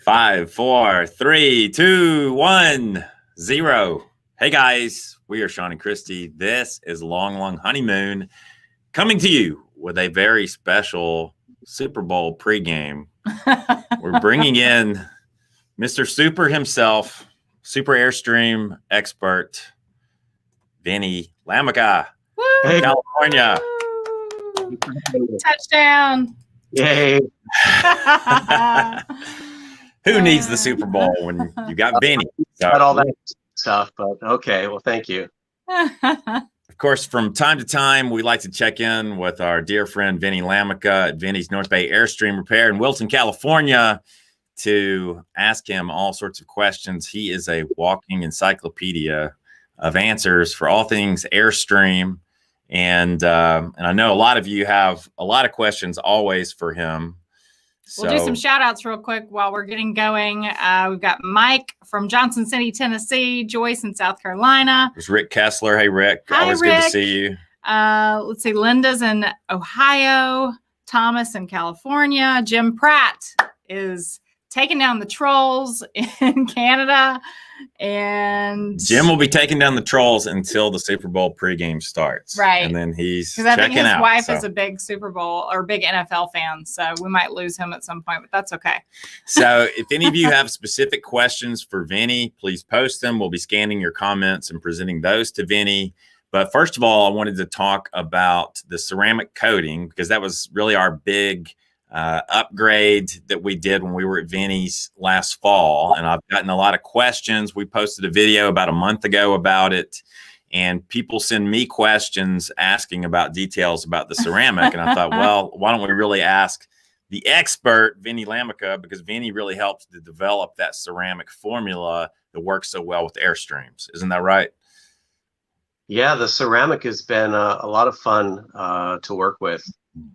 5, 4, 3, 2, 1, 0. Hey guys, we are Sean and Christy. This is Long Long Honeymoon coming to you with a very special Super Bowl pregame. We're bringing in Mr. Super himself, Super Airstream expert, Vinnie Lamica, Hey. California. Touchdown. Yay. Who needs the Super Bowl when you got Vinnie? Got all that stuff, but okay. Well, thank you. Of course, from time to time, we like to check in with our dear friend Vinnie Lamica at Vinnie's North Bay Airstream Repair in Wilton, California, to ask him all sorts of questions. He is a walking encyclopedia of answers for all things Airstream. And I know a lot of you have a lot of questions always for him. We'll do some shout outs real quick while we're getting going. We've got Mike from Johnson City, Tennessee, Joyce in South Carolina. There's Rick Kessler. Hey, Rick. Hi, always Rick. Good to see you. Let's see. Linda's in Ohio, Thomas in California. Jim Pratt is taking down the trolls in Canada. And Jim will be taking down the trolls until the Super Bowl pregame starts. Right. And then he's checking out. Because I think his wife so. is a big Super Bowl or big NFL fan. So we might lose him at some point, but that's okay. So if any of you have specific questions for Vinnie, please post them. We'll be scanning your comments and presenting those to Vinnie. But first of all, I wanted to talk about the ceramic coating because that was really our big upgrade that we did when we were at Vinnie's last fall. And I've gotten a lot of questions. We posted a video about a month ago about it, and people send me questions asking about details about the ceramic. And I thought, well, why don't we really ask the expert, Vinnie Lamica, because Vinnie really helped to develop that ceramic formula that works so well with Airstreams. Isn't that right? Yeah, the ceramic has been a lot of fun to work with.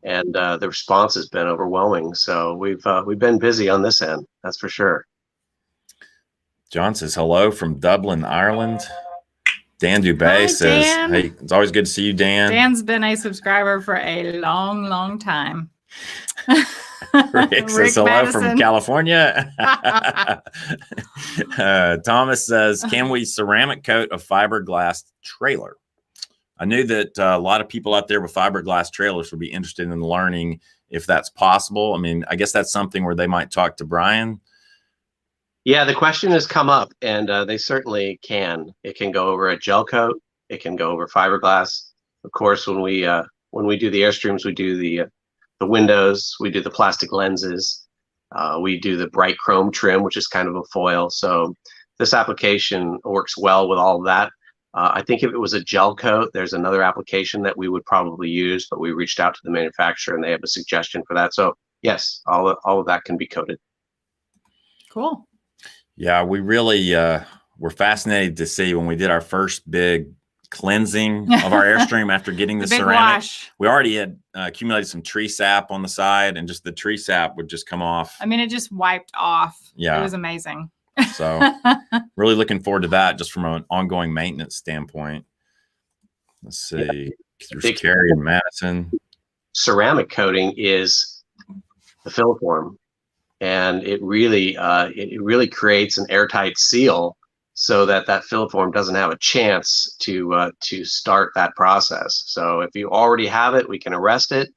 And the response has been overwhelming. So we've been busy on this end. That's for sure. John says hello from Dublin, Ireland. Dan Dubay says, Dan. hey, it's always good to see you, Dan. Dan's been a subscriber for a long, long time. Rick says hello Madison from California. Thomas says, can we ceramic coat a fiberglass trailer? I knew that a lot of people out there with fiberglass trailers would be interested in learning if that's possible. I mean, I guess that's something where they might talk to Brian. Yeah, the question has come up, and they certainly can. It can go over a gel coat. It can go over fiberglass. Of course, when we do the Airstreams, we do the windows, we do the plastic lenses, we do the bright chrome trim, which is kind of a foil. So this application works well with all of that. I think if it was a gel coat, there's another application that we would probably use, but we reached out to the manufacturer and they have a suggestion for that. So yes, all of that can be coated. Cool. Yeah, we really were fascinated to see when we did our first big cleansing of our Airstream after getting the ceramic. Wash. We already had accumulated some tree sap on the side, and just the tree sap would just come off. I mean, it just wiped off. Yeah. It was amazing. So really looking forward to that just from an ongoing maintenance standpoint. Let's see. There's Carrie and Madison. Ceramic coating is the filiform, and it really creates an airtight seal so that filiform doesn't have a chance to start that process. So if you already have it, we can arrest it.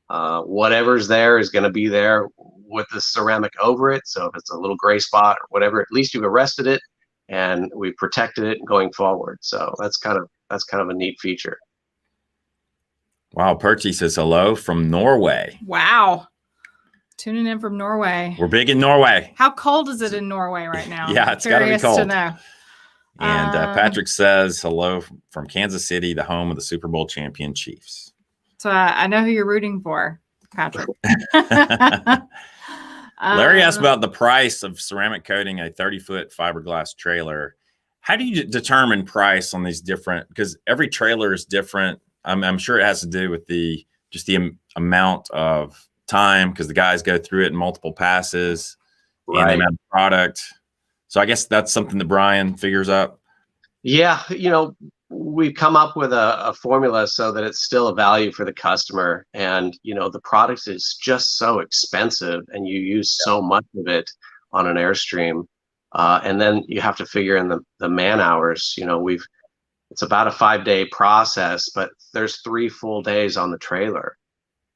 Whatever's there is going to be there with the ceramic over it. So if it's a little gray spot or whatever, at least you've arrested it and we've protected it going forward. So that's kind of a neat feature. Wow, Percy says hello from Norway. Wow. Tuning in from Norway. We're big in Norway. How cold is it in Norway right now? Yeah, it's got to be cold. To know. And Patrick says hello from Kansas City, the home of the Super Bowl champion Chiefs. So I know who you're rooting for, Patrick. Larry asked about the price of ceramic coating a 30-foot fiberglass trailer. How do you determine price on these different, because every trailer is different. I'm sure it has to do with the amount of time, because the guys go through it in multiple passes, right, and the amount of product. So I guess that's something that Brian figures out. Yeah, we've come up with a formula so that it's still a value for the customer. And, the product is just so expensive and you use so much of it on an Airstream. And then you have to figure in the man hours. You know, it's about a 5-day process, but there's 3 full days on the trailer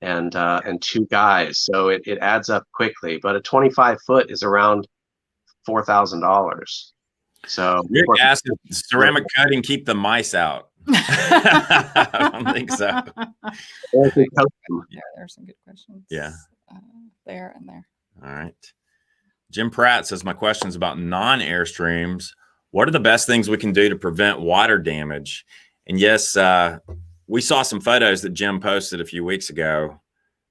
and 2 guys. So it adds up quickly, but a 25 foot is around $4,000. So Rick asked if ceramic coating keep the mice out. I don't think so. Yeah, there's some good questions. Yeah. There and there. All right. Jim Pratt says, my question is about non-Airstreams. What are the best things we can do to prevent water damage? And yes, we saw some photos that Jim posted a few weeks ago.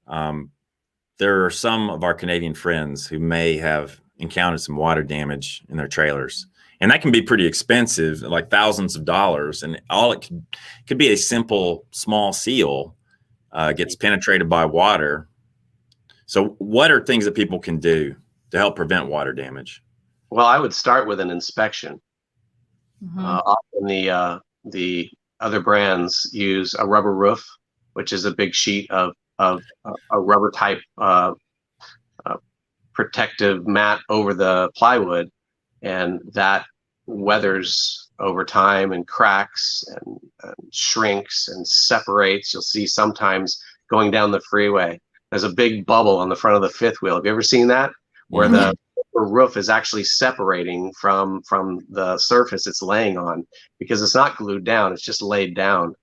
There are some of our Canadian friends who may have encountered some water damage in their trailers. And that can be pretty expensive, like thousands of dollars. And all it could be a simple, small seal gets penetrated by water. So what are things that people can do to help prevent water damage? Well, I would start with an inspection. Mm-hmm. Often the other brands use a rubber roof, which is a big sheet of a rubber type protective mat over the plywood, and that weathers over time and cracks and shrinks and separates. You'll see sometimes going down the freeway, there's a big bubble on the front of the fifth wheel. Have you ever seen that? Where the roof is actually separating from the surface it's laying on, because it's not glued down, it's just laid down,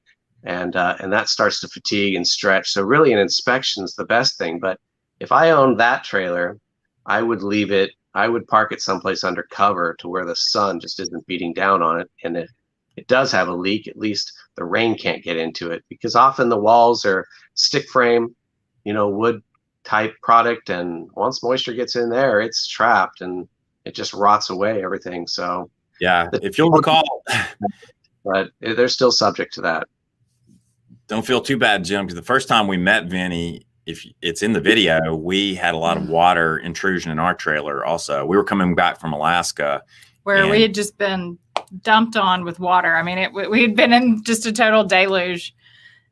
and that starts to fatigue and stretch. So really an inspection is the best thing. But if I owned that trailer, I would leave it, I would park it someplace under cover to where the sun just isn't beating down on it. And if it does have a leak, at least the rain can't get into it, because often the walls are stick frame, you know, wood type product, and once moisture gets in there, it's trapped and it just rots away everything. So yeah, if you'll recall, but they're still subject to that. Don't feel too bad, Jim, because the first time we met Vinnie, if it's in the video, we had a lot of water intrusion in our trailer. Also, we were coming back from Alaska, where we had just been dumped on with water. I mean, we had been in just a total deluge,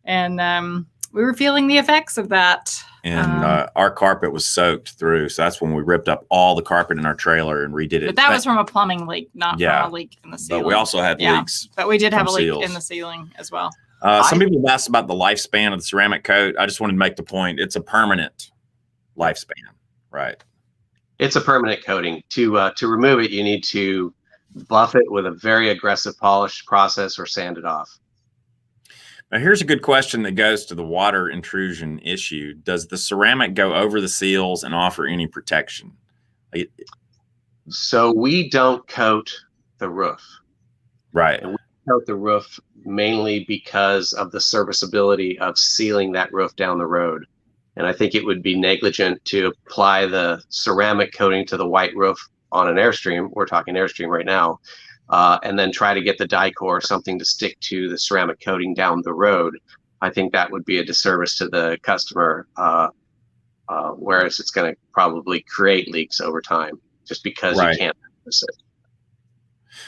and we were feeling the effects of that. And our carpet was soaked through. So that's when we ripped up all the carpet in our trailer and redid it. But that was from a plumbing leak, not from a leak in the ceiling. But we also had leaks. But we did have a leak seals in the ceiling as well. Some people have asked about the lifespan of the ceramic coat. I just wanted to make the point. It's a permanent lifespan, right? It's a permanent coating. To remove it, you need to buff it with a very aggressive polish process or sand it off. Now, here's a good question that goes to the water intrusion issue. Does the ceramic go over the seals and offer any protection? So we don't coat the roof. Right. And we coat the roof mainly because of the serviceability of sealing that roof down the road. And I think it would be negligent to apply the ceramic coating to the white roof on an Airstream. We're talking Airstream right now. And then try to get the Dicor or something to stick to the ceramic coating down the road. I think that would be a disservice to the customer, whereas it's going to probably create leaks over time just because you can't notice it.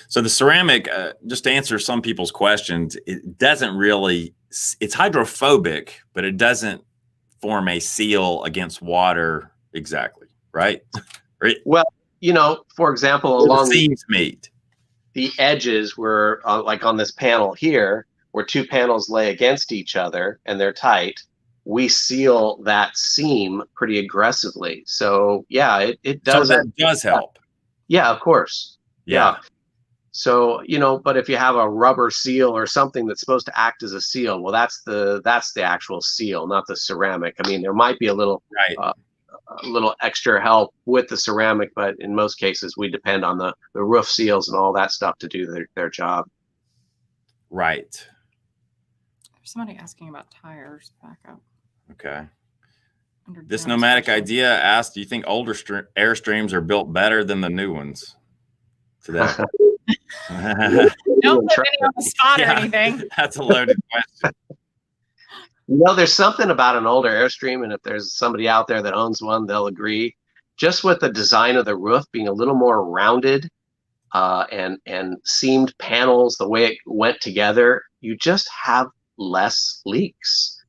So the ceramic, just to answer some people's questions, it doesn't really, it's hydrophobic, but it doesn't form a seal against water exactly, right? Right. Well, you know, for example, along the seams meet. The edges were like on this panel here, where 2 panels lay against each other and they're tight. We seal that seam pretty aggressively. So yeah, it does. So that does help. Yeah, of course. Yeah. So, you know, but if you have a rubber seal or something that's supposed to act as a seal, well, that's the actual seal, not the ceramic. I mean, there might be a little extra help with the ceramic, but in most cases we depend on the roof seals and all that stuff to do their job. Right. There's somebody asking about tires. Back up. Okay. This nomadic idea asked, do you think older Airstreams are built better than the new ones today? Don't put any on the spot or anything. That's a loaded question. You know, there's something about an older Airstream, and if there's somebody out there that owns one, they'll agree. Just with the design of the roof being a little more rounded and seamed panels, the way it went together, you just have less leaks.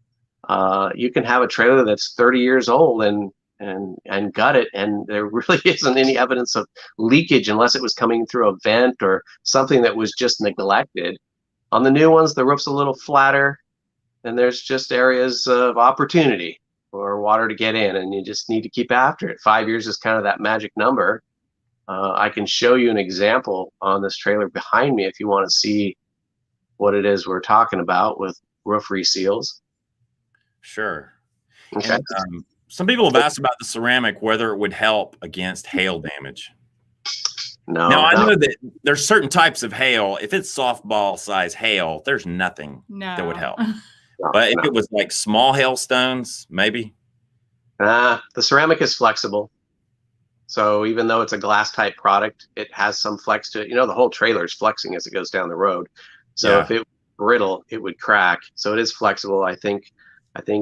You can have a trailer that's 30 years old, and and gut it, and there really isn't any evidence of leakage unless it was coming through a vent or something that was just neglected. On the new ones, the roof's a little flatter, and there's just areas of opportunity for water to get in, and you just need to keep after it. 5 years is kind of that magic number. I can show you an example on this trailer behind me if you want to see what it is we're talking about with roof reseals. Sure. Okay. And, some people have asked about the ceramic, whether it would help against hail damage. No. Now, I know that there's certain types of hail. If it's softball size hail, there's nothing that would help. But if it was like small hailstones, maybe. The ceramic is flexible. So even though it's a glass type product, it has some flex to it. You know, the whole trailer is flexing as it goes down the road. So if it was brittle, it would crack. So it is flexible. I think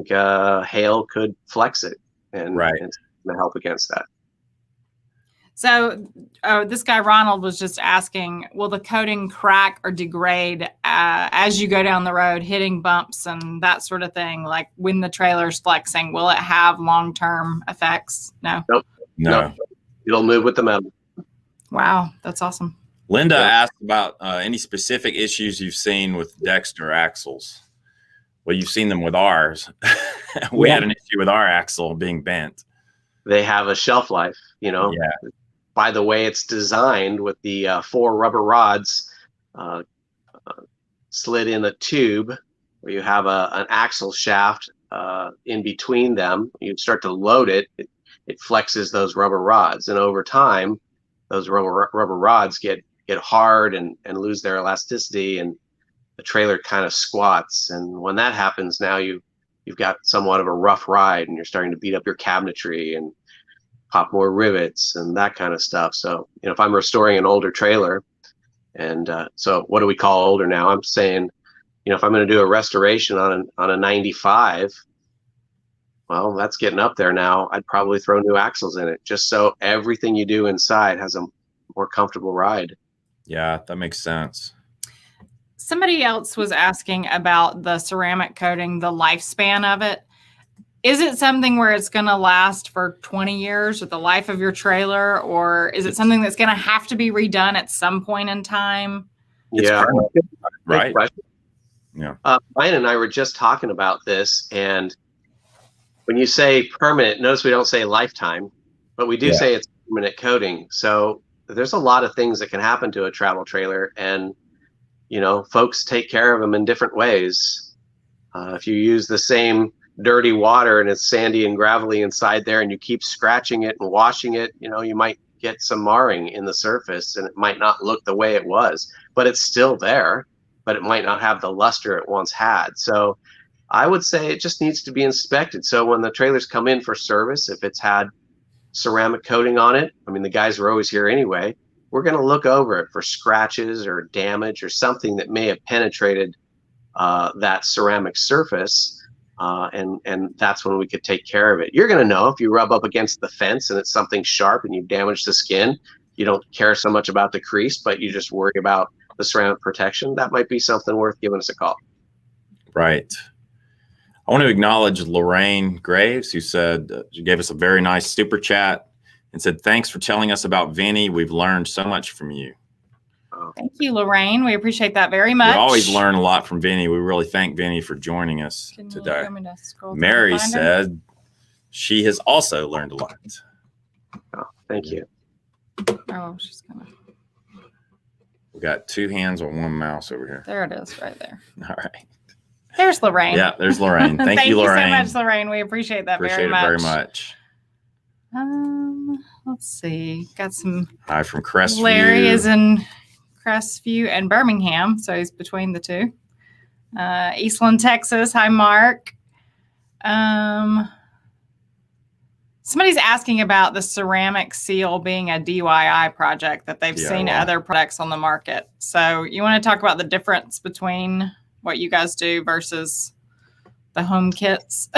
hail could flex it and it's going to help against that. So this guy Ronald was just asking, will the coating crack or degrade as you go down the road, hitting bumps and that sort of thing? Like when the trailer's flexing, will it have long-term effects? No. No. It'll move with the metal. Wow, that's awesome. Linda asked about any specific issues you've seen with Dexter axles. Well, you've seen them with ours. We had an issue with our axle being bent. They have a shelf life, you know. Yeah. By the way it's designed with the 4 rubber rods slid in a tube where you have an axle shaft in between them. You start to load it, it flexes those rubber rods. And over time, those rubber rods get hard and lose their elasticity, and the trailer kind of squats. And when that happens, now you've got somewhat of a rough ride, and you're starting to beat up your cabinetry and pop more rivets and that kind of stuff. So, you know, if I'm restoring an older trailer, and so what do we call older now? I'm saying, you know, if I'm going to do a restoration on a 95, well, that's getting up there now. I'd probably throw new axles in it, just so everything you do inside has a more comfortable ride. Yeah, that makes sense. Somebody else was asking about the ceramic coating, the lifespan of it. Is it something where it's going to last for 20 years or the life of your trailer, or is it something that's going to have to be redone at some point in time? Yeah, right. Yeah. Ryan and I were just talking about this, and when you say permanent, notice we don't say lifetime, but we do say it's permanent coating. So there's a lot of things that can happen to a travel trailer, and you know, folks take care of them in different ways. If you use the same dirty water and it's sandy and gravelly inside there, and you keep scratching it and washing it, you know, you might get some marring in the surface, and it might not look the way it was, but it's still there, but it might not have the luster it once had. So I would say it just needs to be inspected. So when the trailers come in for service, if it's had ceramic coating on it, I mean, the guys are always here anyway, we're going to look over it for scratches or damage or something that may have penetrated that ceramic surface. And that's when we could take care of it. You're going to know if you rub up against the fence and it's something sharp and you've damaged the skin. You don't care so much about the crease, but you just worry about the ceramic protection. That might be something worth giving us a call. Right. I want to acknowledge Lorraine Graves, who said she gave us a very nice super chat and said, thanks for telling us about Vinnie. We've learned so much from you. Thank you, Lorraine. We appreciate that very much. We always learn a lot from Vinnie. We really thank Vinnie for joining us today. Mary said she has also learned a lot. Oh, thank you. Oh, she's gonna. We got 2 hands on 1 mouse over here. There it is, right there. All right. There's Lorraine. Yeah, there's Lorraine. Thank you, Lorraine. Thank you so much, Lorraine. We appreciate that very much. Appreciate it very much. Let's see. Got some. Hi from Crestview. Larry is in Crestview and Birmingham, so he's between the two. Eastland, Texas. Hi, Mark. Somebody's asking about the ceramic seal being a DIY project that they've seen other products on the market. So you want to talk about the difference between what you guys do versus the home kits?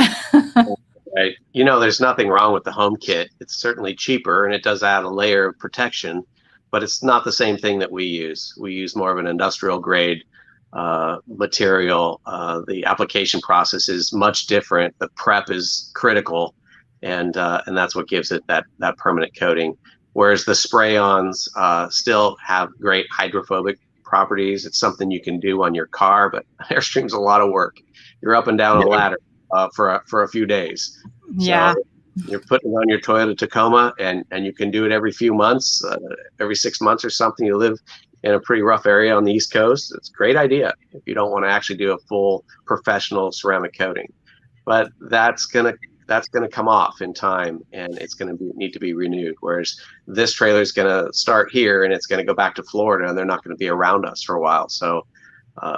Right. You know, there's nothing wrong with the home kit. It's certainly cheaper and it does add a layer of protection, but it's not the same thing that we use. We use more of an industrial grade material. The application process is much different. The prep is critical. and that's what gives it that permanent coating. Whereas the spray-ons still have great hydrophobic properties. It's something you can do on your car, but Airstream's a lot of work. You're up and down a ladder for a few days. Yeah. So you're putting it on your Toyota Tacoma, and you can do it every few months, every 6 months or something. You live in a pretty rough area on the East Coast. It's a great idea if you don't want to actually do a full professional ceramic coating. But that's gonna come off in time, and it's gonna need to be renewed. Whereas this trailer is gonna start here, and it's gonna go back to Florida, and they're not gonna be around us for a while. So,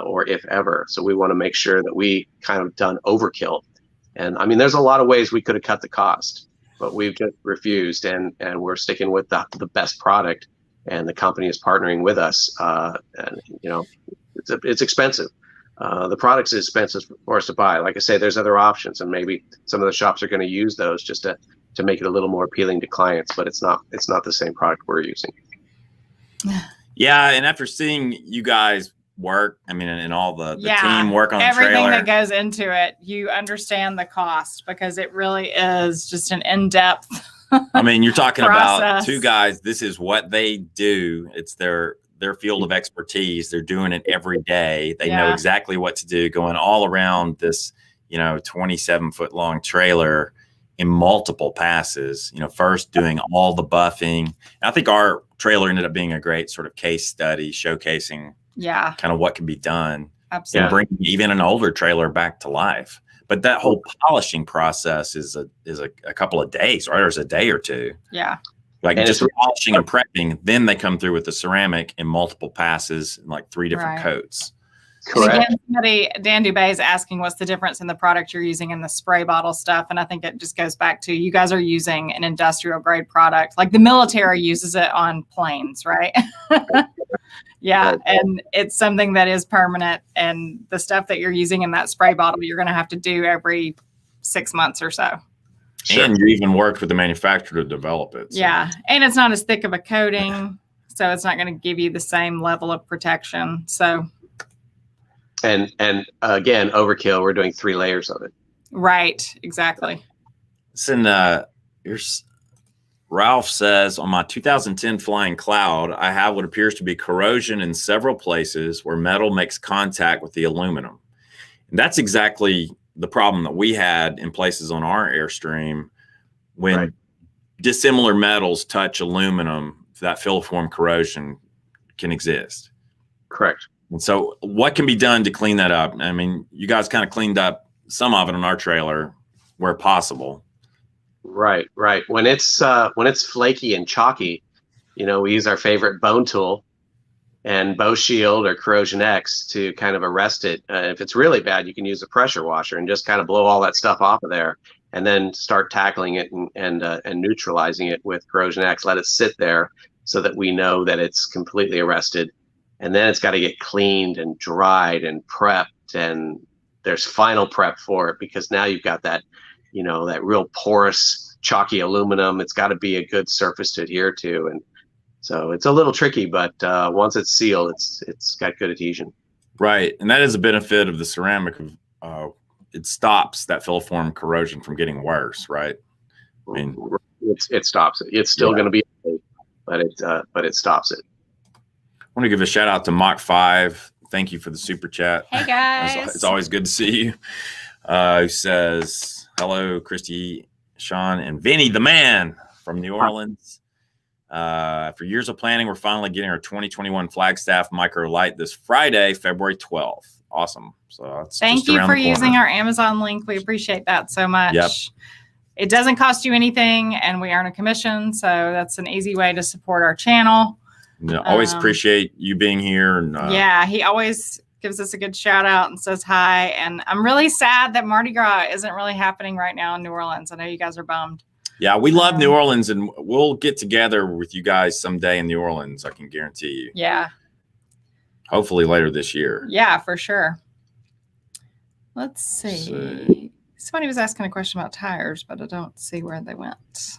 or if ever. So we want to make sure that we kind of done overkill. And I mean, there's a lot of ways we could have cut the cost, but we've just refused, and we're sticking with the best product, and the company is partnering with us. And you know, it's expensive. The product's expensive for us to buy. Like I say, there's other options, and maybe some of the shops are going to use those just to make it a little more appealing to clients. But it's not the same product we're using. Yeah, and after seeing you guys work, I mean, and all the team work on everything the trailer that goes into it, you understand the cost, because it really is just an in-depth I mean, you're talking process. about two guys. This is what they do. It's their field of expertise. They're doing it every day. They know exactly what to do, going all around this, 27-foot long trailer in multiple passes, first doing all the buffing. And I think our trailer ended up being a great sort of case study, showcasing kind of what can be done. Absolutely. And bringing even an older trailer back to life. But that whole polishing process is a couple of days, right? Or is a day or two. Yeah. Like just polishing and prepping. Then they come through with the ceramic in multiple passes and like 3 different coats. Correct. And again, Dan Dubé is asking what's the difference in the product you're using in the spray bottle stuff. And I think it just goes back to you guys are using an industrial grade product. Like the military uses it on planes, right? Yeah. And it's something that is permanent. And the stuff that you're using in that spray bottle, you're going to have to do every 6 months or so. Sure. And you even worked with the manufacturer to develop it. So. Yeah. And it's not as thick of a coating. So it's not going to give you the same level of protection. So. And again, overkill, we're doing 3 layers of it. Right. Exactly. Listen, here's Ralph says, on my 2010 Flying Cloud, I have what appears to be corrosion in several places where metal makes contact with the aluminum. And that's exactly the problem that we had in places on our Airstream when dissimilar metals touch aluminum, that filiform corrosion can exist. Correct. And so what can be done to clean that up? I mean, you guys kind of cleaned up some of it on our trailer where possible. Right. When it's flaky and chalky, we use our favorite bone tool and Bow Shield or Corrosion X to kind of arrest it. If it's really bad, you can use a pressure washer and just kind of blow all that stuff off of there, and then start tackling it and neutralizing it with Corrosion X. Let it sit there so that we know that it's completely arrested. And then it's got to get cleaned and dried and prepped, and there's final prep for it, because now you've got that, that real porous, chalky aluminum. It's got to be a good surface to adhere to, and so it's a little tricky. But once it's sealed, it's got good adhesion. Right, and that is a benefit of the ceramic. It stops that filiform corrosion from getting worse. Right. I mean, it stops it. It's still going to be, but it stops it. I want to give a shout out to Mach 5. Thank you for the super chat. Hey guys. It's always good to see you. Who says, hello, Christy, Sean, and Vinny, the man from New Orleans. After years of planning, we're finally getting our 2021 Flagstaff Micro Light this Friday, February 12th. Awesome. So thank you for using our Amazon link. We appreciate that so much. Yep. It doesn't cost you anything, and we earn a commission. So that's an easy way to support our channel. Yeah, always appreciate you being here. And, he always gives us a good shout out and says hi. And I'm really sad that Mardi Gras isn't really happening right now in New Orleans. I know you guys are bummed. Yeah, we love New Orleans, and we'll get together with you guys someday in New Orleans. I can guarantee you. Yeah. Hopefully later this year. Yeah, for sure. Let's see. Somebody was asking a question about tires, but I don't see where they went.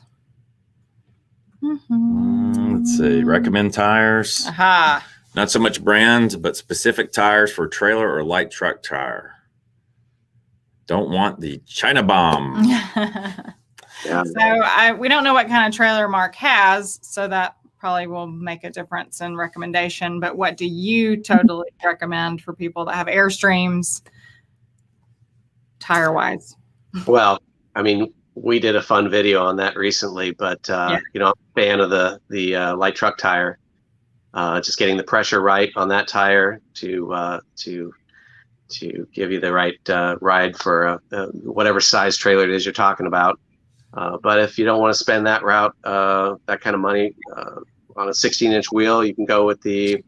Let's see. Recommend tires. Aha. Not so much brands, but specific tires for trailer or light truck tire. Don't want the China bomb. Yeah. So we don't know what kind of trailer Mark has, so that probably will make a difference in recommendation. But what do you totally recommend for people that have Airstreams tire-wise? Well, I mean, we did a fun video on that recently, but you know, I'm a fan of the light truck tire. Just getting the pressure right on that tire to give you the right ride for whatever size trailer it is you're talking about. But if you don't want to spend that route, that kind of money on a 16-inch wheel, you can go with the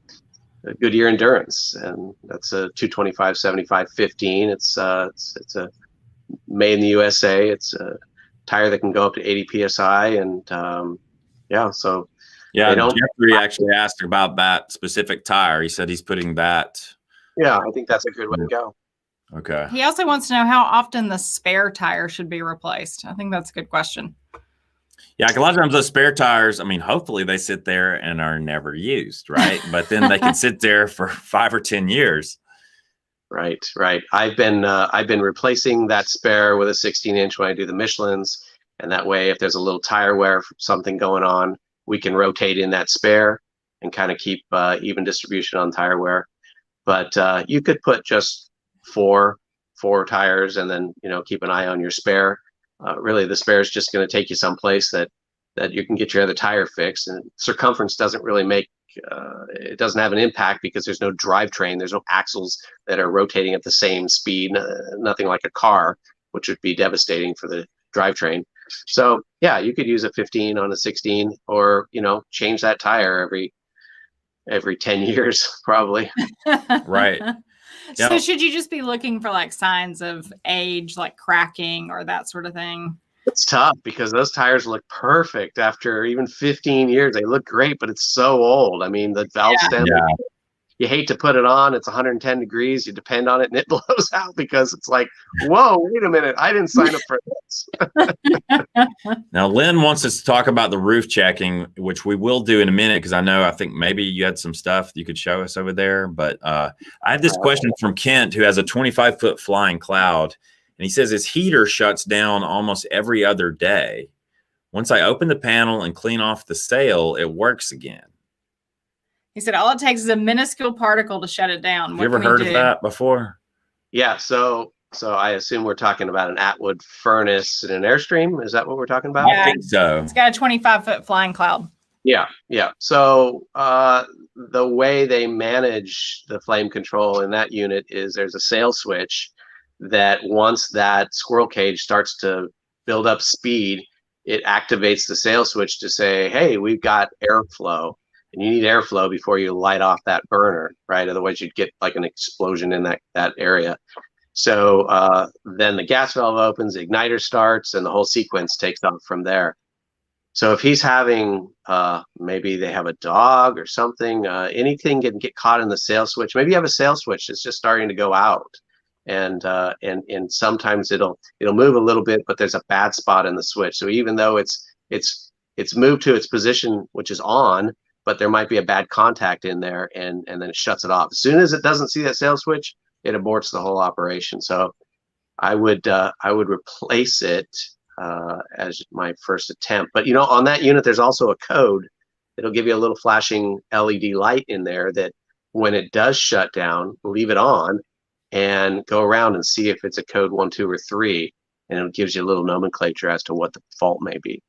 Goodyear Endurance, and that's a 225 75 15. It's a made in the USA. It's a tire that can go up to 80 psi, and so yeah. Jeffrey actually asked about that specific tire. He said he's putting that. Yeah, I think that's a good way to go. Okay. He also wants to know how often the spare tire should be replaced. I think that's a good question. Yeah, a lot of times those spare tires, I mean, hopefully they sit there and are never used, right? But then they can sit there for 5 or 10 years. Right. I've been replacing that spare with a 16-inch when I do the Michelins, and that way, if there's a little tire wear, something going on, we can rotate in that spare and kind of keep even distribution on tire wear. But you could put just four tires, and then keep an eye on your spare. Really, the spare is just going to take you someplace that you can get your other tire fixed, and circumference doesn't really make it doesn't have an impact because there's no drivetrain, there's no axles that are rotating at the same speed, nothing like a car, which would be devastating for the drivetrain. So yeah, you could use a 15 on a 16, or change that tire every 10 years probably. Right. So should you just be looking for like signs of age, like cracking or that sort of thing? It's tough because those tires look perfect after even 15 years. They look great, but it's so old. I mean, the valve stem, you hate to put it on. It's 110 degrees. You depend on it and it blows out because it's like, whoa, wait a minute. I didn't sign up for this. Now, Lynn wants us to talk about the roof checking, which we will do in a minute because I think maybe you had some stuff you could show us over there. But I have this question from Kent, who has a 25-foot flying cloud. And he says his heater shuts down almost every other day. Once I open the panel and clean off the sail, it works again. He said all it takes is a minuscule particle to shut it down. Have you ever heard of that before? Yeah. So I assume we're talking about an Atwood furnace and an Airstream. Is that what we're talking about? Yeah, I think so. It's got a 25-foot flying cloud. Yeah. So the way they manage the flame control in that unit is there's a sail switch that once that squirrel cage starts to build up speed, it activates the sail switch to say, hey, we've got airflow, and you need airflow before you light off that burner, right? Otherwise you'd get like an explosion in that area. So then the gas valve opens, the igniter starts, and the whole sequence takes off from there. So if he's having, maybe they have a dog or something, anything can get caught in the sail switch. Maybe you have a sail switch that's just starting to go out. And sometimes it'll move a little bit, but there's a bad spot in the switch. So even though it's moved to its position, which is on, but there might be a bad contact in there, and then it shuts it off. As soon as it doesn't see that sail switch, it aborts the whole operation. So I would replace it as my first attempt. But on that unit, there's also a code that'll give you a little flashing LED light in there that when it does shut down, leave it on and go around and see if it's a code 1, 2, or 3, and it gives you a little nomenclature as to what the fault may be.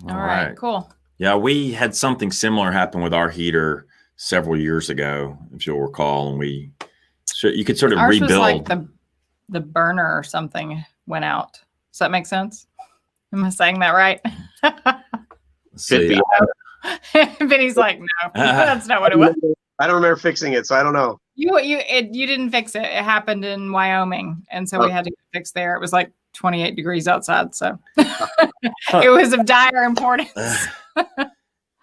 All right, cool. Yeah, we had something similar happen with our heater several years ago, if you'll recall, and you could sort of Ours rebuild. Was like the burner or something went out. Does that make sense? Am I saying that right? Could be. Vinny's like, no, that's not what it was. I don't remember fixing it, so I don't know. You didn't fix it. It happened in Wyoming, and so we had to get fixed there. It was like 28 degrees outside, so it was of dire importance. I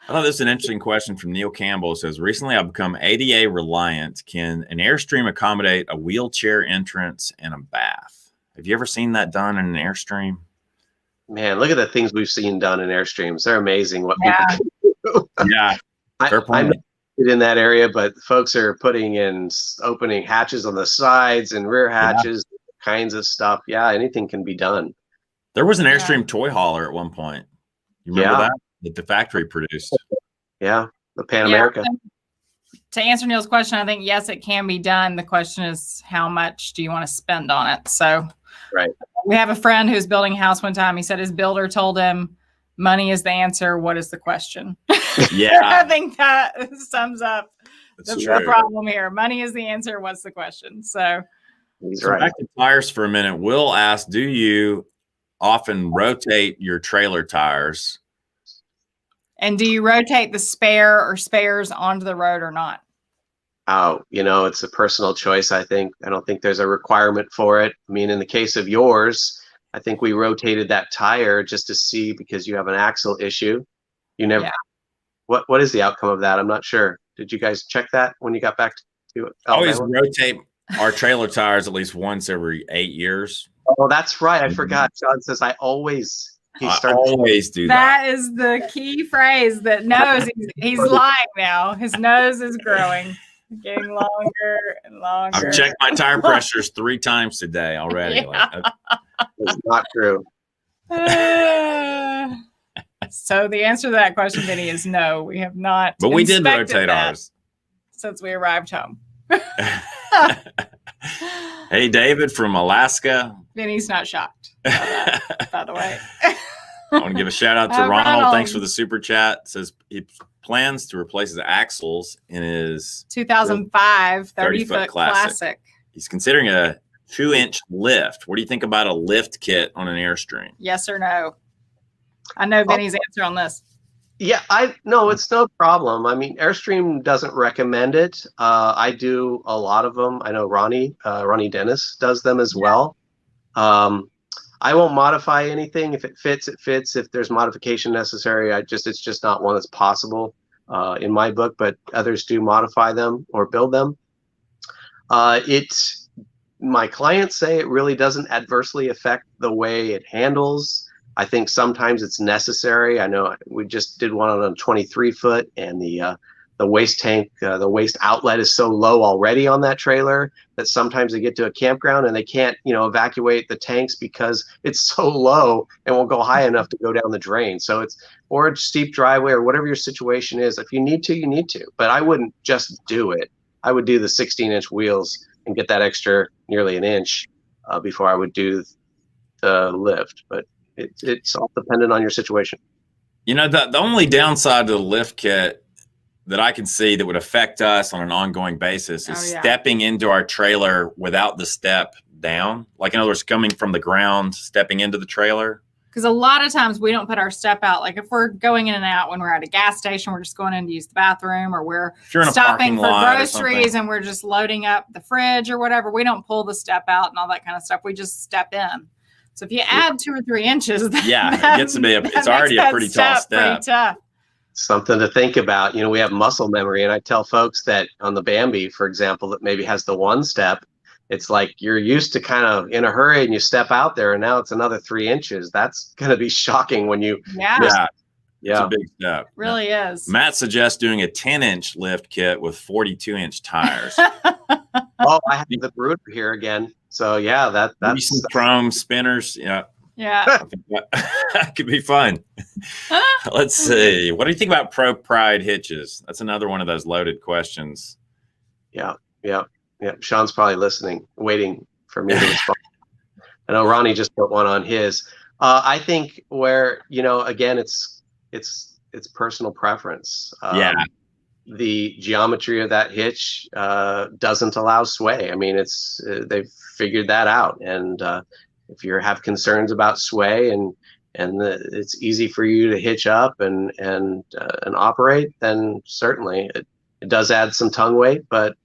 thought this is an interesting question from Neil Campbell. It says, recently I've become ADA reliant. Can an Airstream accommodate a wheelchair entrance and a bath? Have you ever seen that done in an Airstream? Man, look at the things we've seen done in Airstreams. They're amazing what people can do. Yeah, fair point. I'm not in that area, but folks are putting in opening hatches on the sides and rear hatches, kinds of stuff. Yeah, anything can be done. There was an Yeah. Airstream toy hauler at one point. You remember that the factory produced? Yeah, the Pan Yeah. America. To answer Neil's question, I think yes, it can be done. The question is, how much do you want to spend on it? So, Right. we have a friend who's building a house one time. He said his builder told him, "Money is the answer. What is the question?" Yeah, I think that sums up that's the true. problem here. Money is the answer. What's the question? So, He's So right. back to tires for a minute. Will asked, do you often rotate your trailer tires? and do you rotate the spare or spares onto the road or not? Oh, it's a personal choice, I think. I don't think there's a requirement for it. I mean, in the case of yours, I think we rotated that tire just to see, because you have an axle issue. You never. Yeah. What is the outcome of that? I'm not sure. Did you guys check that when you got back to Always Alabama? rotate our trailer tires at least once every 8 years. Oh, that's right. I forgot. John says I always. He I starts. always do that. That is the key phrase that knows he's lying now. His nose is growing, getting longer and longer. I've checked my tire pressures 3 times today already. Yeah. Like, It's not true. So the answer to that question, Vinny, is no. We have not. but we did inspected rotate that ours. since we arrived home. Hey, David from Alaska. Vinny's not shocked by that, by the way. I want to give a shout out to Ronald. Ronald. Thanks for the super chat. Says he plans to replace his axles in his 2005 30 30-foot foot classic. classic. He's considering a 2-inch lift. What do you think about a lift kit on an Airstream? Yes or no? I know Vinny's answer on this. Yeah, no, it's no problem. I mean, Airstream doesn't recommend it. I do a lot of them. I know Ronnie Dennis does them as well. I won't modify anything. If it fits, it fits. If there's modification necessary, it's just not one that's possible in my book, but others do modify them or build them. My clients say it really doesn't adversely affect the way it handles. I think sometimes it's necessary. I know we just did one on a 23 foot, and the waste tank, the waste outlet is so low already on that trailer that sometimes they get to a campground and they can't, evacuate the tanks because it's so low and won't go high enough to go down the drain. So or a steep driveway or whatever your situation is. If you need to, you need to. But I wouldn't just do it. I would do the 16-inch wheels and get that extra nearly an inch before I would do the lift. But it's all dependent on your situation. The only downside to the lift kit that I can see that would affect us on an ongoing basis is stepping into our trailer without the step down. Like, in other words, coming from the ground, stepping into the trailer. Because a lot of times we don't put our step out. Like if we're going in and out when we're at a gas station, we're just going in to use the bathroom, or we're stopping for groceries and we're just loading up the fridge or whatever. We don't pull the step out and all that kind of stuff. We just step in. So if you add 2 or 3 inches, it gets to be it's already a pretty tall step. Pretty tough. Something to think about. We have muscle memory, and I tell folks that on the Bambi, for example, that maybe has the 1 step, it's like you're used to kind of in a hurry and you step out there, and now it's another 3 inches. That's going to be shocking when you It's a big step. Really is. Matt suggests doing a 10-inch lift kit with 42-inch tires. Oh, I have the Bruder here again. So that's maybe some chrome spinners. Yeah. I think that could be fun. Let's see. What do you think about Pro Pride hitches? That's another one of those loaded questions. Yeah. Sean's probably listening, waiting for me to respond. I know Ronnie just put one on his. I think where, again, it's personal preference. The geometry of that hitch doesn't allow sway. I mean, they've figured that out. And if you have concerns about sway and it's easy for you to hitch up and operate, then certainly it does add some tongue weight, but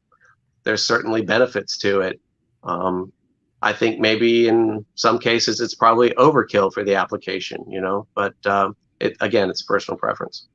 there's certainly benefits to it. I think maybe in some cases it's probably overkill for the application, but it's personal preference.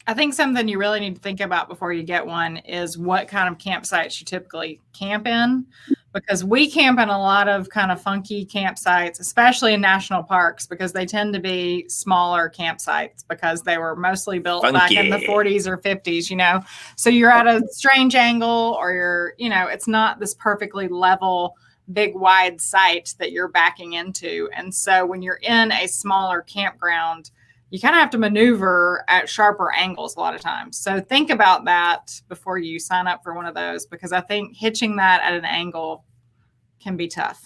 I think something you really need to think about before you get one is what kind of campsites you typically camp in, because we camp in a lot of kind of funky campsites, especially in national parks, because they tend to be smaller campsites because they were mostly built back in the 40s or 50s, So you're at a strange angle, or it's not this perfectly level big wide site that you're backing into. And so when you're in a smaller campground, you kind of have to maneuver at sharper angles a lot of times. So think about that before you sign up for one of those, because I think hitching that at an angle can be tough.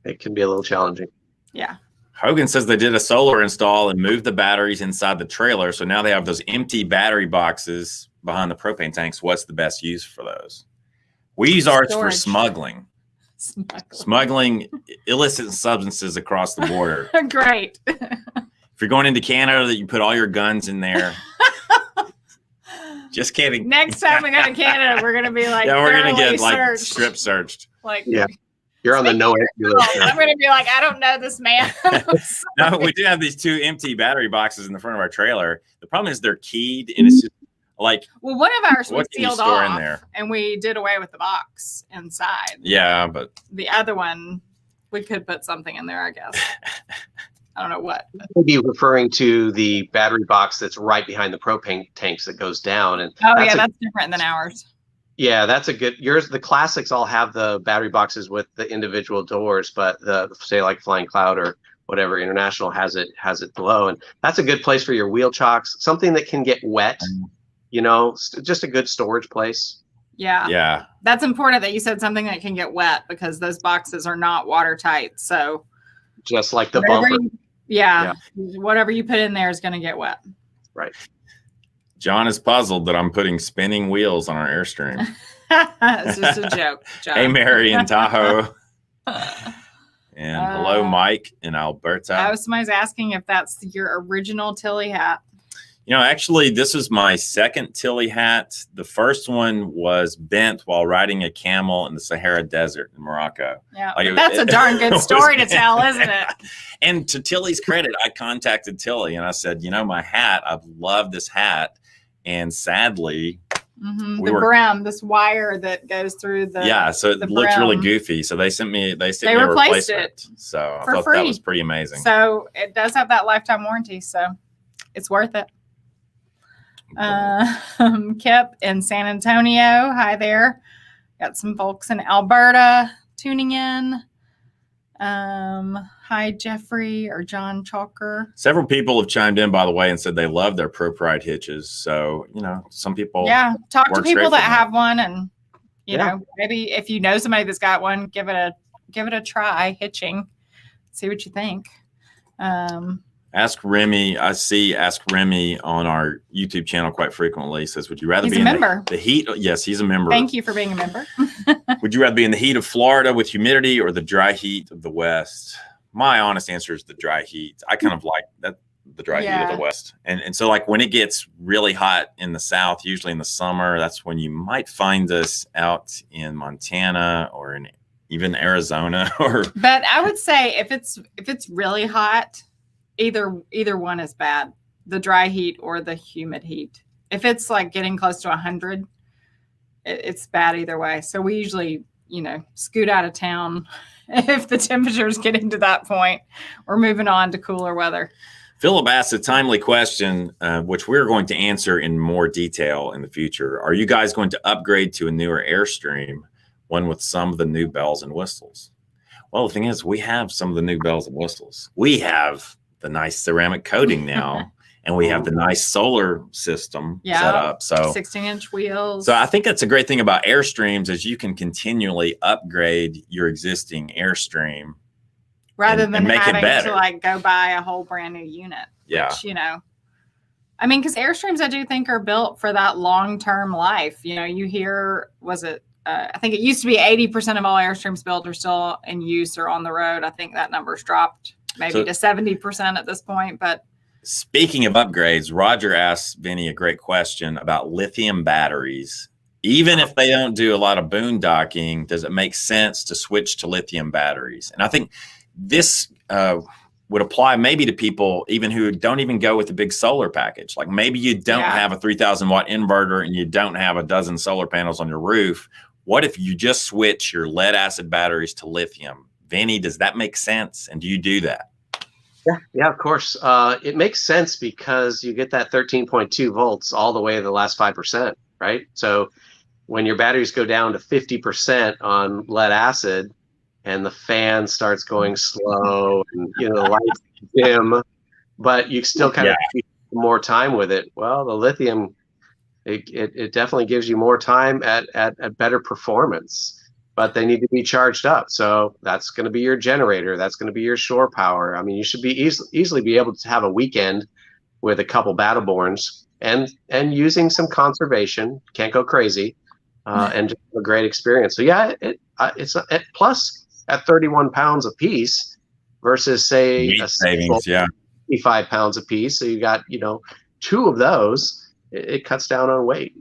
It can be a little challenging. Yeah. Hogan says they did a solar install and moved the batteries inside the trailer. So now they have those empty battery boxes behind the propane tanks. What's the best use for those? We use ours for smuggling. Smuggling illicit substances across the border. Great. If you're going into Canada, that you put all your guns in there. Just kidding. Next time we go to Canada, we're gonna be like, yeah, we're gonna get searched. like strip searched. Like, yeah, you're on the no entry list. I'm gonna be like, I don't know this man. No, we do have these 2 empty battery boxes in the front of our trailer. The problem is they're keyed, and it's just like, well, one of ours was sealed off, in there? And we did away with the box inside. Yeah, but the other one, we could put something in there, I guess. I don't know what. Maybe referring to the battery box that's right behind the propane tanks that goes down. And that's different than ours. Yeah, that's a good. Yours, the classics all have the battery boxes with the individual doors, but the say like Flying Cloud or whatever International has it below, and that's a good place for your wheel chocks. Something that can get wet, you know, just a good storage place. Yeah. Yeah. That's important that you said something that can get wet, because those boxes are not watertight. So just like the bumper. Whatever you put in there is going to get wet. Right. John is puzzled that I'm putting spinning wheels on our Airstream. It's just a joke, John. Hey, Mary in Tahoe. And hello, Mike in Alberta. Somebody's asking if that's your original Tilly hat. You know, actually, this is my second Tilly hat. The first one was bent while riding a camel in the Sahara Desert in Morocco. Yeah, that's a darn good story to tell, isn't it? And to Tilly's credit, I contacted Tilly and I said, you know, my hat, I've loved this hat. And sadly, the brim, this wire that goes through the so it looked really goofy. So they sent me a replaced it. So I thought free. that was pretty amazing. So it does have that lifetime warranty. So it's worth it. Kip in San Antonio. Hi there. Got some folks in Alberta tuning in. Hi, Jeffrey or John Chalker. Several people have chimed in, by the way, and said they love their Pro Pride hitches. So, you know, some people. Yeah. Talk to people that have one, and, you know, maybe if you know somebody that's got one, give it a try hitching. See what you think. Ask Remy. I see Ask Remy on our YouTube channel quite frequently. He says, would you rather be in a member? The heat? Yes, he's a member. Thank you for being a member. Would you rather be in the heat of Florida with humidity or the dry heat of the West? My honest answer is the dry heat. I kind of like that, the dry heat of the West. And so like when it gets really hot in the South, usually in the summer, that's when you might find us out in Montana or in even Arizona. But I would say if it's really hot, either one is bad, the dry heat or the humid heat. If it's like getting close to 100, it's bad either way. So we usually, you know, scoot out of town if the temperature is getting to that point. We're moving on to cooler weather. Philip asked a timely question, which we're going to answer in more detail in the future. Are you guys going to upgrade to a newer Airstream, one with some of the new bells and whistles? Well, the thing is, we have some of the new bells and whistles. We have the nice ceramic coating now, and we have the nice solar system set up. So 16-inch wheels. So I think that's a great thing about Airstreams is you can continually upgrade your existing Airstream rather than make having it better. to like go buy a whole brand new unit. Yeah. Which, you know, I mean, because Airstreams I do think are built for that long-term life. You know, you hear, I think it used to be 80% of all Airstreams built are still in use or on the road. I think that number's dropped maybe to 70% at this point. But speaking of upgrades, Roger asked Vinny a great question about lithium batteries. Even if they don't do a lot of boondocking, does it make sense to switch to lithium batteries? And I think this would apply maybe to people even who don't even go with the big solar package. Like maybe you don't have a 3,000 watt inverter and you don't have a dozen solar panels on your roof. What if you just switch your lead acid batteries to lithium? Vinny, does that make sense? And do you do that? Yeah, of course. It makes sense because you get that 13.2 volts all the way to the last 5%, right? So when your batteries go down to 50% on lead acid, and the fan starts going slow, and the lights dim, but you still kind of more time with it. Well, the lithium, it definitely gives you more time at better performance, but they need to be charged up. So that's going to be your generator. That's going to be your shore power. I mean, you should be easily be able to have a weekend with a couple Battleborns and using some conservation. Can't go crazy, and just a great experience. So yeah, it's plus at 31 pounds a piece versus say Weight a savings, 55 pounds a piece. So you got two of those. It cuts down on weight.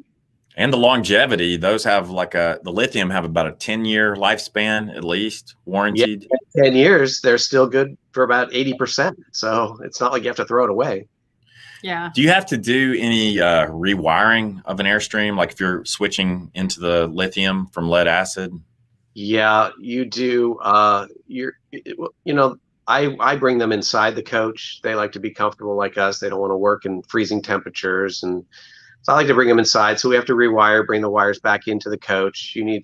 And the longevity, those have the lithium have about a 10-year lifespan, at least warranted. Yeah, 10 years, they're still good for about 80%. So it's not like you have to throw it away. Yeah. Do you have to do any rewiring of an Airstream? Like if you're switching into the lithium from lead acid? Yeah, you do. I bring them inside the coach. They like to be comfortable like us. They don't want to work in freezing temperatures. And so I like to bring them inside. So we have to rewire, bring the wires back into the coach. You need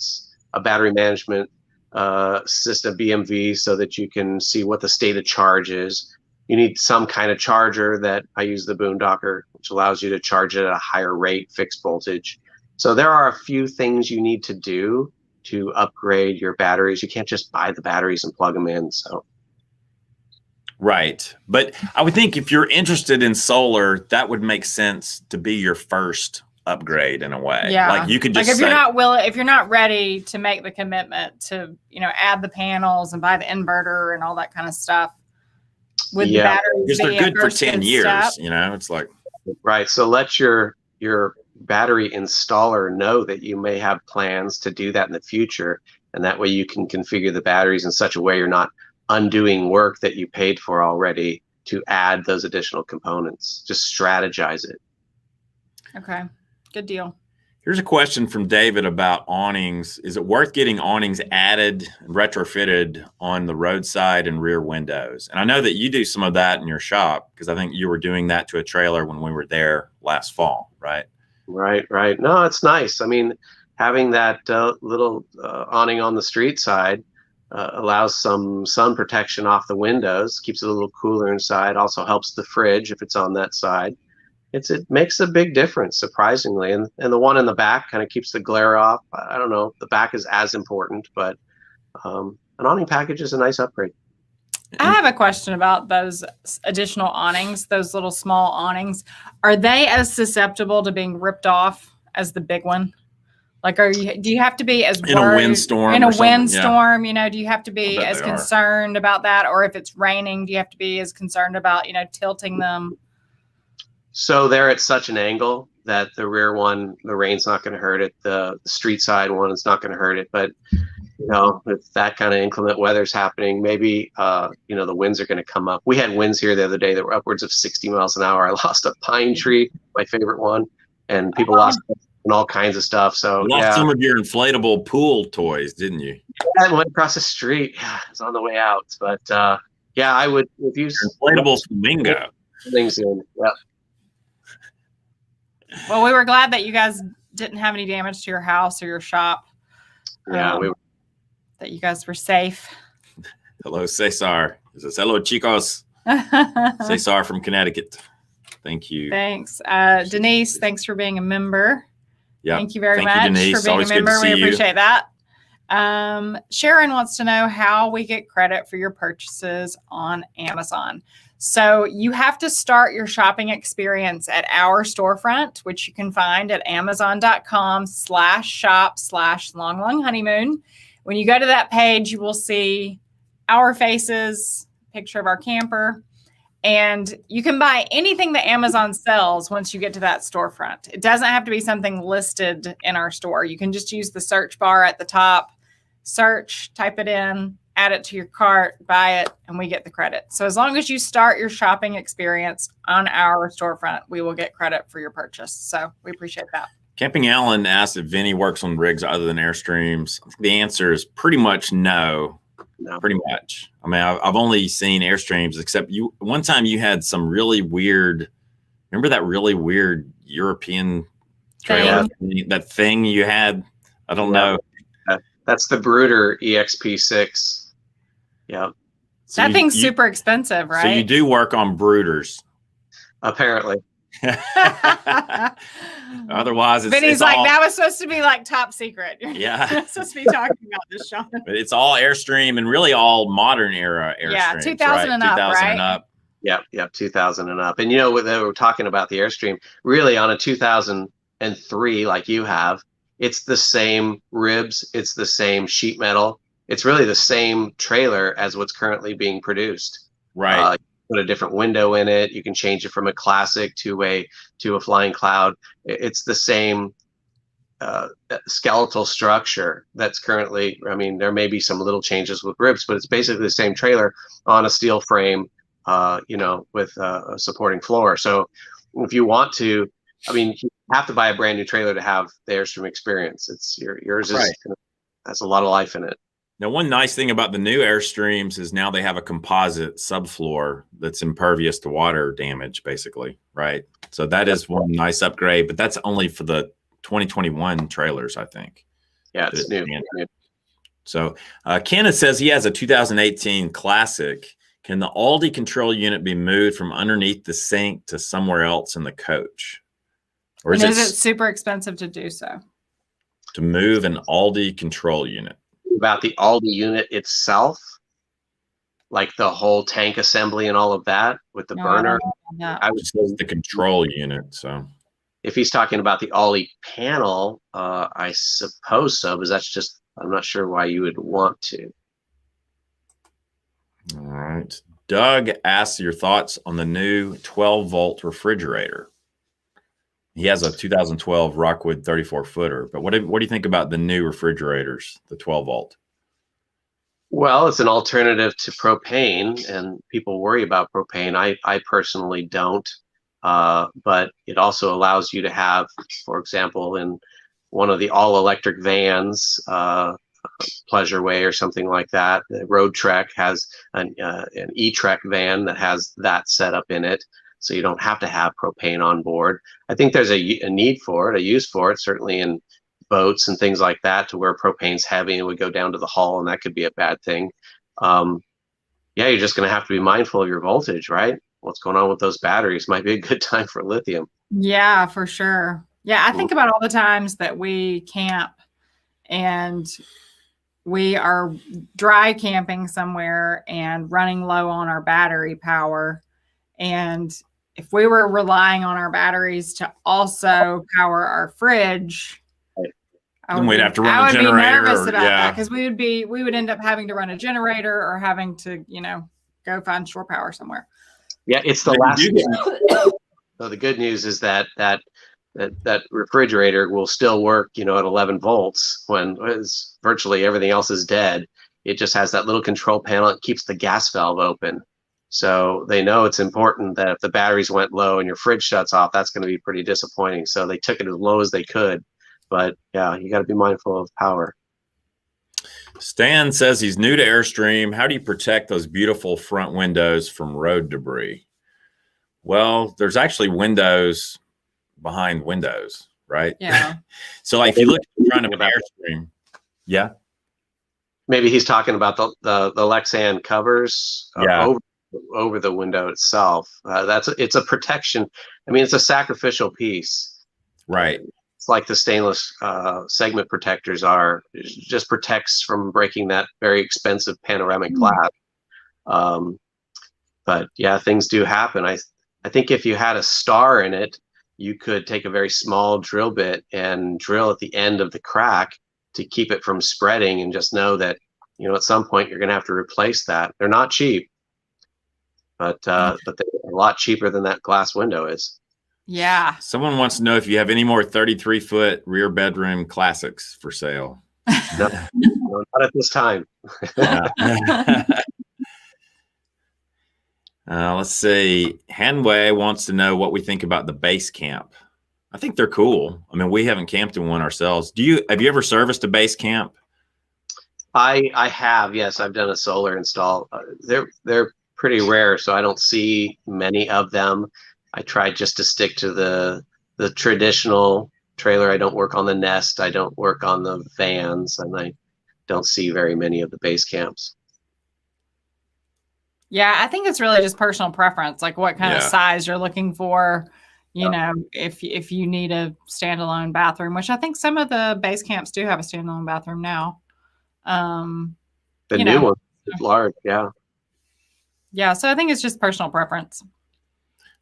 a battery management system, BMV, so that you can see what the state of charge is. You need some kind of charger. That I use the Boondocker, which allows you to charge it at a higher rate, fixed voltage. So there are a few things you need to do to upgrade your batteries. You can't just buy the batteries and plug them in. So. Right. But I would think if you're interested in solar, that would make sense to be your first upgrade in a way. Yeah. Like you could just if you're not ready to make the commitment to, add the panels and buy the inverter and all that kind of stuff with the batteries. Because they're good for 10 years, it's like. Right. So let your battery installer know that you may have plans to do that in the future. And that way you can configure the batteries in such a way you're not undoing work that you paid for already to add those additional components. Just strategize it. Okay, good deal. Here's a question from David about awnings. Is it worth getting awnings added and retrofitted on the roadside and rear windows? And I know that you do some of that in your shop, because I think you were doing that to a trailer when we were there last fall, right? Right. No, it's nice. I mean, having that little awning on the street side allows some sun protection off the windows, keeps it a little cooler inside, also helps the fridge if it's on that side. It makes a big difference, surprisingly. And the one in the back kind of keeps the glare off. I don't know, the back is as important, but an awning package is a nice upgrade. I have a question about those additional awnings, those little small awnings. Are they as susceptible to being ripped off as the big one? Like, do you have to be as in a windstorm? In a windstorm, do you have to be as they concerned about that? Or if it's raining, do you have to be as concerned about, tilting them? So they're at such an angle that the rear one, the rain's not going to hurt it. The street side one is not going to hurt it. But, if that kind of inclement weather's happening, maybe, the winds are going to come up. We had winds here the other day that were upwards of 60 miles an hour. I lost a pine tree, my favorite one, and people lost and all kinds of stuff. So you lost some of your inflatable pool toys, didn't you? Yeah, I went across the street. It's on the way out. But, I would, if you inflatable flamingo things in. Yeah. Well, we were glad that you guys didn't have any damage to your house or your shop. Yeah, that you guys were safe. Hello, Cesar. This is hello, chicos. Cesar from Connecticut. Thank you. Thanks. Denise, thanks for being a member. Yeah. Thank you very much for being a member. We appreciate that. Sharon wants to know how we get credit for your purchases on Amazon. So you have to start your shopping experience at our storefront, which you can find at amazon.com/shop/longlonghoneymoon. When you go to that page, you will see our faces, picture of our camper, and you can buy anything that Amazon sells once you get to that storefront. It doesn't have to be something listed in our store. You can just use the search bar at the top, search, type it in, add it to your cart, buy it, and we get the credit. So as long as you start your shopping experience on our storefront, we will get credit for your purchase. So we appreciate that. Camping Allen asked if Vinnie works on rigs other than Airstreams. The answer is pretty much no. Pretty much. I mean, I've only seen Airstreams, except one time you had some really weird, remember that really weird European trailer, that thing you had? I don't know. That's the Brooder EXP6. Yeah. So That thing's super expensive, right? So you do work on brooders. Apparently. Otherwise, Vinny's like, that was supposed to be like top secret. Yeah. You're supposed to be talking about this, Sean. But it's all Airstream and really all modern era Airstreams. Yeah, 2000 right? and up, 2000 right? and up. Yep, 2000 and up. And you know what they were talking about the Airstream, really on a 2003 like you have, it's the same ribs, it's the same sheet metal. It's really the same trailer as what's currently being produced. Right. Put a different window in it. You can change it from a classic to a flying cloud. It's the same skeletal structure that's currently, I mean, there may be some little changes with ribs, but it's basically the same trailer on a steel frame, you know, with a supporting floor. So if you want to, I mean, you have to buy a brand new trailer to have the Airstream experience. It's yours is, has a lot of life in it. Now, one nice thing about the new Airstreams is now they have a composite subfloor that's impervious to water damage, basically, right? So that is one nice upgrade, but that's only for the 2021 trailers, I think. Yeah, it's new. So Kenneth says he has a 2018 Classic. Can the Aldi control unit be moved from underneath the sink to somewhere else in the coach? Or is it super expensive to do so? To move an Aldi control unit? About the Aldi unit itself, like the whole tank assembly and all of that with the burner. I would say the control unit. So if he's talking about the Aldi panel, I suppose so, because that's just, I'm not sure why you would want to. All right. Doug asks your thoughts on the new 12-volt refrigerator. He has a 2012 Rockwood 34-footer, but what do you think about the new refrigerators, the 12-volt? Well, it's an alternative to propane, and people worry about propane. I personally don't, but it also allows you to have, for example, in one of the all-electric vans, Pleasureway or something like that, the Road Trek has an E-Trek van that has that setup in it. So you don't have to have propane on board. I think there's a need for it, a use for it, certainly in boats and things like that, to where propane's heavy and would go down to the hull, and that could be a bad thing. Yeah, you're just going to have to be mindful of your voltage, right? What's going on with those batteries might be a good time for lithium. Yeah, for sure. Yeah, I think about all the times that we camp and we are dry camping somewhere and running low on our battery power. And if we were relying on our batteries to also power our fridge, we'd have to run a generator. Be nervous about that, because we would end up having to run a generator or having to, you know, go find shore power somewhere. Yeah, it's the last. So the good news is that refrigerator will still work, you know, at 11 volts when virtually everything else is dead. It just has that little control panel. It keeps the gas valve open. So they know it's important that if the batteries went low and your fridge shuts off, that's going to be pretty disappointing. So they took it as low as they could. But yeah, you got to be mindful of power. Stan says he's new to Airstream. How do you protect those beautiful front windows from road debris? Well, there's actually windows behind windows, right? Yeah. So like if you look in front of an Airstream, yeah. Maybe he's talking about the Lexan covers over the window itself. It's a protection. I mean, it's a sacrificial piece. Right. It's like the stainless segment protectors are. It just protects from breaking that very expensive panoramic glass. But yeah, things do happen. I think if you had a star in it, you could take a very small drill bit and drill at the end of the crack to keep it from spreading, and just know that, you know, at some point you're going to have to replace that. They're not cheap, but they're a lot cheaper than that glass window is. Yeah. Someone wants to know if you have any more 33-foot rear bedroom classics for sale. No, not at this time. Let's see. Hanway wants to know what we think about the base camp. I think they're cool. I mean, we haven't camped in one ourselves. Have you ever serviced a base camp? I have, yes. I've done a solar install. They're pretty rare, so I don't see many of them. I try just to stick to the traditional trailer. I don't work on the nest. I don't work on the vans, and I don't see very many of the base camps. Yeah, I think it's really just personal preference, like what kind of Yeah. size you're looking for. You know, if you need a standalone bathroom, which I think some of the base camps do have a standalone bathroom now. The You new know, one is large. Yeah. yeah. So I think it's just personal preference.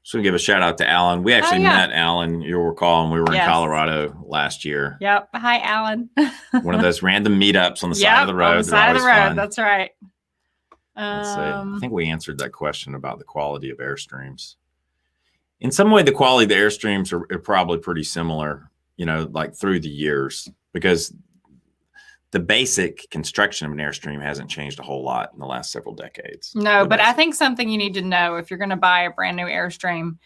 So give a shout out to Alan. We actually yeah. met Alan, you'll recall, when we were in Yes. Colorado last year. Yep. Hi, Alan. One of those random meetups on the side of the Yep, road. on the side of the They're always road. fun. That's right. Let's see. I think we answered that question about the quality of Airstreams. In some way, the quality of the Airstreams are probably pretty similar, you know, like through the years, because the basic construction of an Airstream hasn't changed a whole lot in the last several decades. No, but I think something you need to know if you're going to buy a brand new Airstream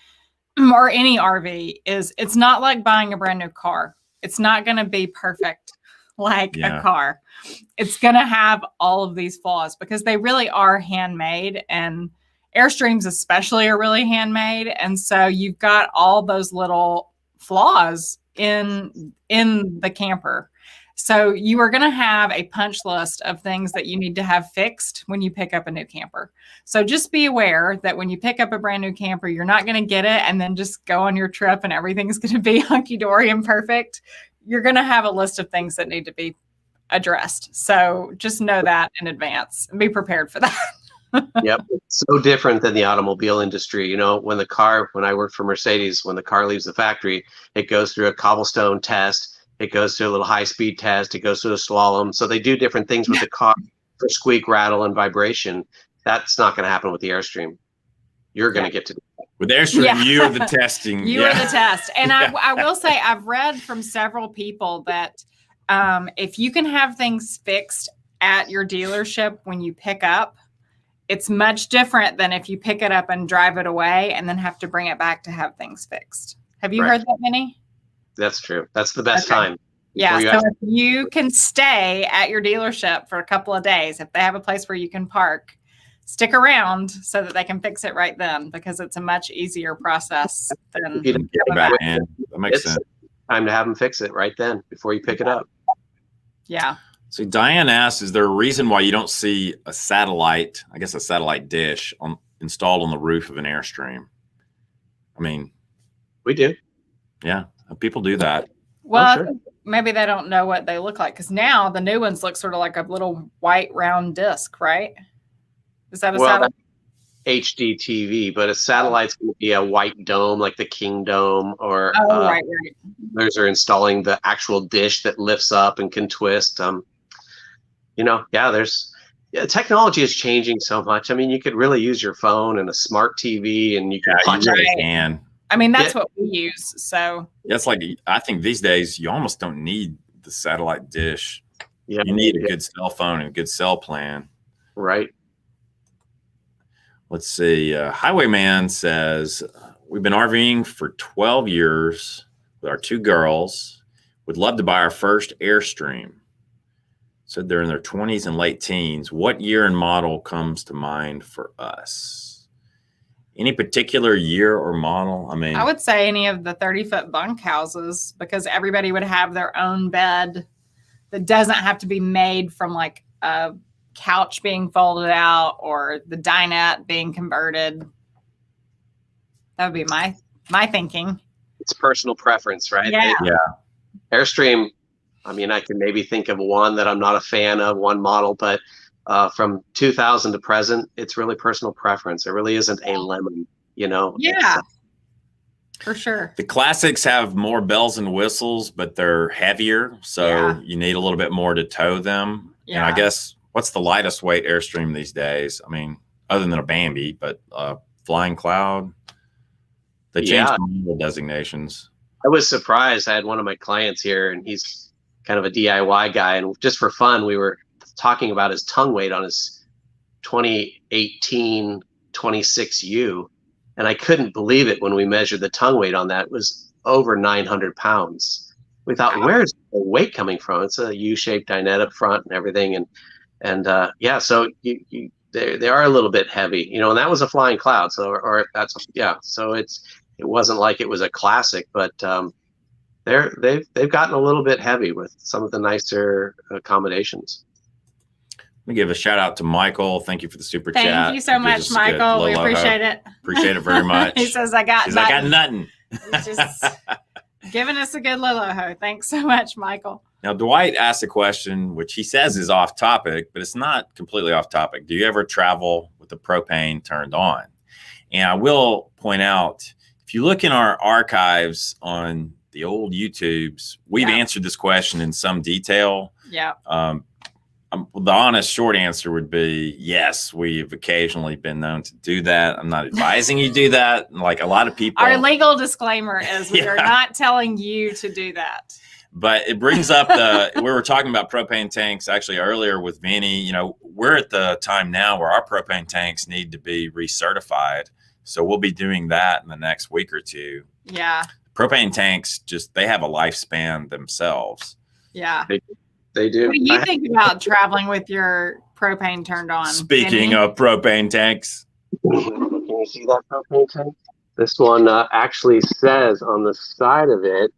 or any RV is it's not like buying a brand new car. It's not going to be perfect like a car. It's going to have all of these flaws because they really are handmade, and Airstreams especially are really handmade. And so you've got all those little flaws in the camper. So you are going to have a punch list of things that you need to have fixed when you pick up a new camper. So just be aware that when you pick up a brand new camper, you're not going to get it and then just go on your trip and everything's going to be hunky-dory and perfect. You're going to have a list of things that need to be addressed. So just know that in advance and be prepared for that. Yep. It's so different than the automobile industry. You know, when I worked for Mercedes, when the car leaves the factory, it goes through a cobblestone test. It goes through a little high-speed test. It goes through a slalom. So they do different things with the car for squeak, rattle, and vibration. That's not going to happen with the Airstream. You're going to get to do that. With Airstream, you are the testing. You are the test. And I will say, I've read from several people that if you can have things fixed at your dealership when you pick up, it's much different than if you pick it up and drive it away and then have to bring it back to have things fixed. Have you heard that, Vinnie? That's true. That's the best time. Yeah. So if you can stay at your dealership for a couple of days, if they have a place where you can park, stick around so that they can fix it right then, because it's a much easier process than get back in. That makes sense. Time to have them fix it right then before you pick it up. Yeah. So Diane asks, is there a reason why you don't see a satellite dish installed on the roof of an Airstream? I mean, we do. Yeah, people do that. Well, maybe they don't know what they look like, because now the new ones look sort of like a little white round disc, right? Is that a satellite? HD TV, but a satellite's going to be a white dome, like the King Dome, or right. Others are installing the actual dish that lifts up and can twist. Technology is changing so much. I mean, you could really use your phone and a smart TV, and you can watch it. I mean, that's what we use. So it's like, I think these days you almost don't need the satellite dish. Yeah, you need a good cell phone and a good cell plan. Right. Let's see. Highwayman says, we've been RVing for 12 years with our 2 girls. Would love to buy our first Airstream. Said they're in their 20s and late teens. What year and model comes to mind for us? Any particular year or model? I mean, I would say any of the 30-foot bunk houses, because everybody would have their own bed that doesn't have to be made from like a couch being folded out or the dinette being converted. That would be my thinking. It's personal preference, right? Yeah. Airstream, I mean, I can maybe think of one that I'm not a fan of, one model, but from 2000 to present, it's really personal preference. There really isn't a lemon, Yeah, for sure. The classics have more bells and whistles, but they're heavier. So you need a little bit more to tow them. Yeah. And I guess, what's the lightest weight Airstream these days? I mean, other than a Bambi, but Flying Cloud, they changed model designations. I was surprised. I had one of my clients here, and he's kind of a DIY guy. And just for fun, we were talking about his tongue weight on his 2018 26U. And I couldn't believe it when we measured the tongue weight on that. It was over 900 pounds. We thought, where's the weight coming from? It's a U-shaped dinette up front and everything. So they are a little bit heavy, and that was a Flying Cloud. So it wasn't like it was a classic, but they've gotten a little bit heavy with some of the nicer accommodations. me give a shout out to Michael. Thank you for the super chat. Thank you so much, Michael. We appreciate it. Appreciate it very much. He says, I got nothing. Just giving us a good LOLOHO. Thanks so much, Michael. Now, Dwight asked a question, which he says is off topic, but it's not completely off topic. Do you ever travel with the propane turned on? And I will point out, if you look in our archives on the old YouTubes, we've answered this question in some detail. Yeah. The honest short answer would be yes, we've occasionally been known to do that. I'm not advising you do that. Like a lot of people. Our legal disclaimer is we are not telling you to do that. But it brings up we were talking about propane tanks actually earlier with Vinnie. You know, we're at the time now where our propane tanks need to be recertified. So we'll be doing that in the next week or two. Yeah. Propane tanks they have a lifespan themselves. Yeah. They do. What do you think about traveling with your propane turned on? Speaking of propane tanks. Can you see that propane tank? This one actually says on the side of it,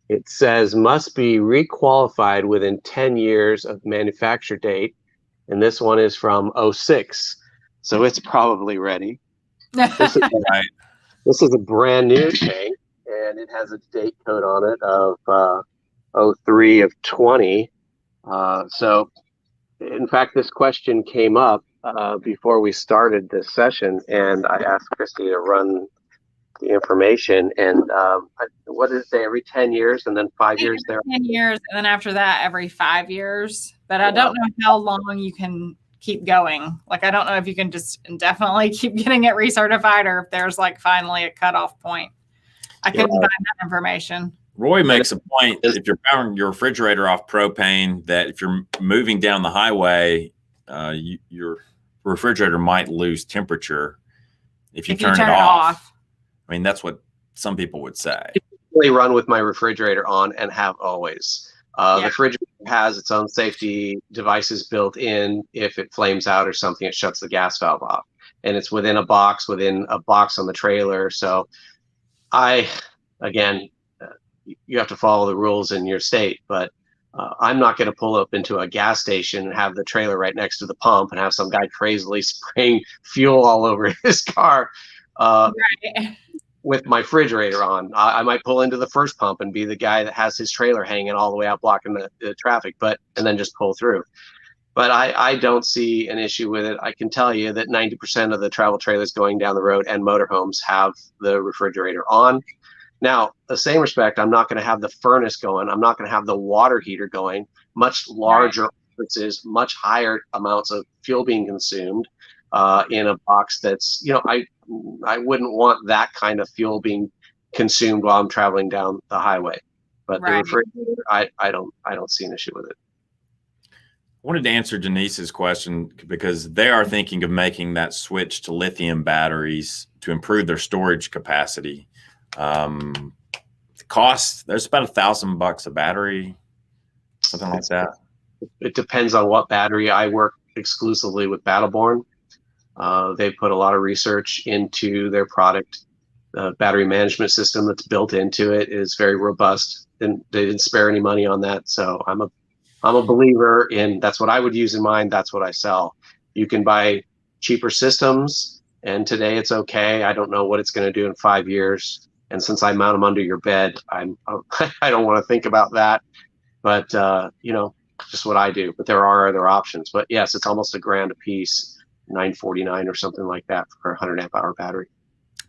it says must be requalified within 10 years of manufacture date. And this one is from 06. So it's probably ready. This is a brand new tank, and it has a date code on it of 03 of 20. So, in fact, this question came up before we started this session, and I asked Christy to run the information. And what did it say? Every 10 years, and then 5 years there. 10 years, and then after that, every 5 years. But I don't know how long you can keep going. Like, I don't know if you can just indefinitely keep getting it recertified, or if there's like finally a cutoff point. I couldn't find that information. Roy makes a point that if you're powering your refrigerator off propane, that if you're moving down the highway, your refrigerator might lose temperature if you turn it off. I mean, that's what some people would say. I run with my refrigerator on and have always. The refrigerator has its own safety devices built in. If it flames out or something, it shuts the gas valve off. And it's within a box on the trailer. So you have to follow the rules in your state, but I'm not going to pull up into a gas station and have the trailer right next to the pump and have some guy crazily spraying fuel all over his car with my refrigerator on. I might pull into the first pump and be the guy that has his trailer hanging all the way out blocking the traffic, and then just pull through. But I don't see an issue with it. I can tell you that 90% of the travel trailers going down the road and motorhomes have the refrigerator on. Now, the same respect, I'm not going to have the furnace going. I'm not going to have the water heater going. Much larger differences, much higher amounts of fuel being consumed in a box that's, I wouldn't want that kind of fuel being consumed while I'm traveling down the highway. But the refrigerator, I don't see an issue with it. I wanted to answer Denise's question because they are thinking of making that switch to lithium batteries to improve their storage capacity. The cost, there's about $1,000 a battery, something like that. It depends on what battery. I work exclusively with Battleborn. They put a lot of research into their product. The battery management system that's built into it is very robust, and they didn't spare any money on that. So I'm a believer in that's what I would use in mine. That's what I sell. You can buy cheaper systems, and today it's okay. I don't know what it's going to do in 5 years. And since I mount them under your bed, I don't want to think about that. But just what I do. But there are other options. But yes, it's almost $1,000 a piece, $949 or something like that for a 100 amp hour battery.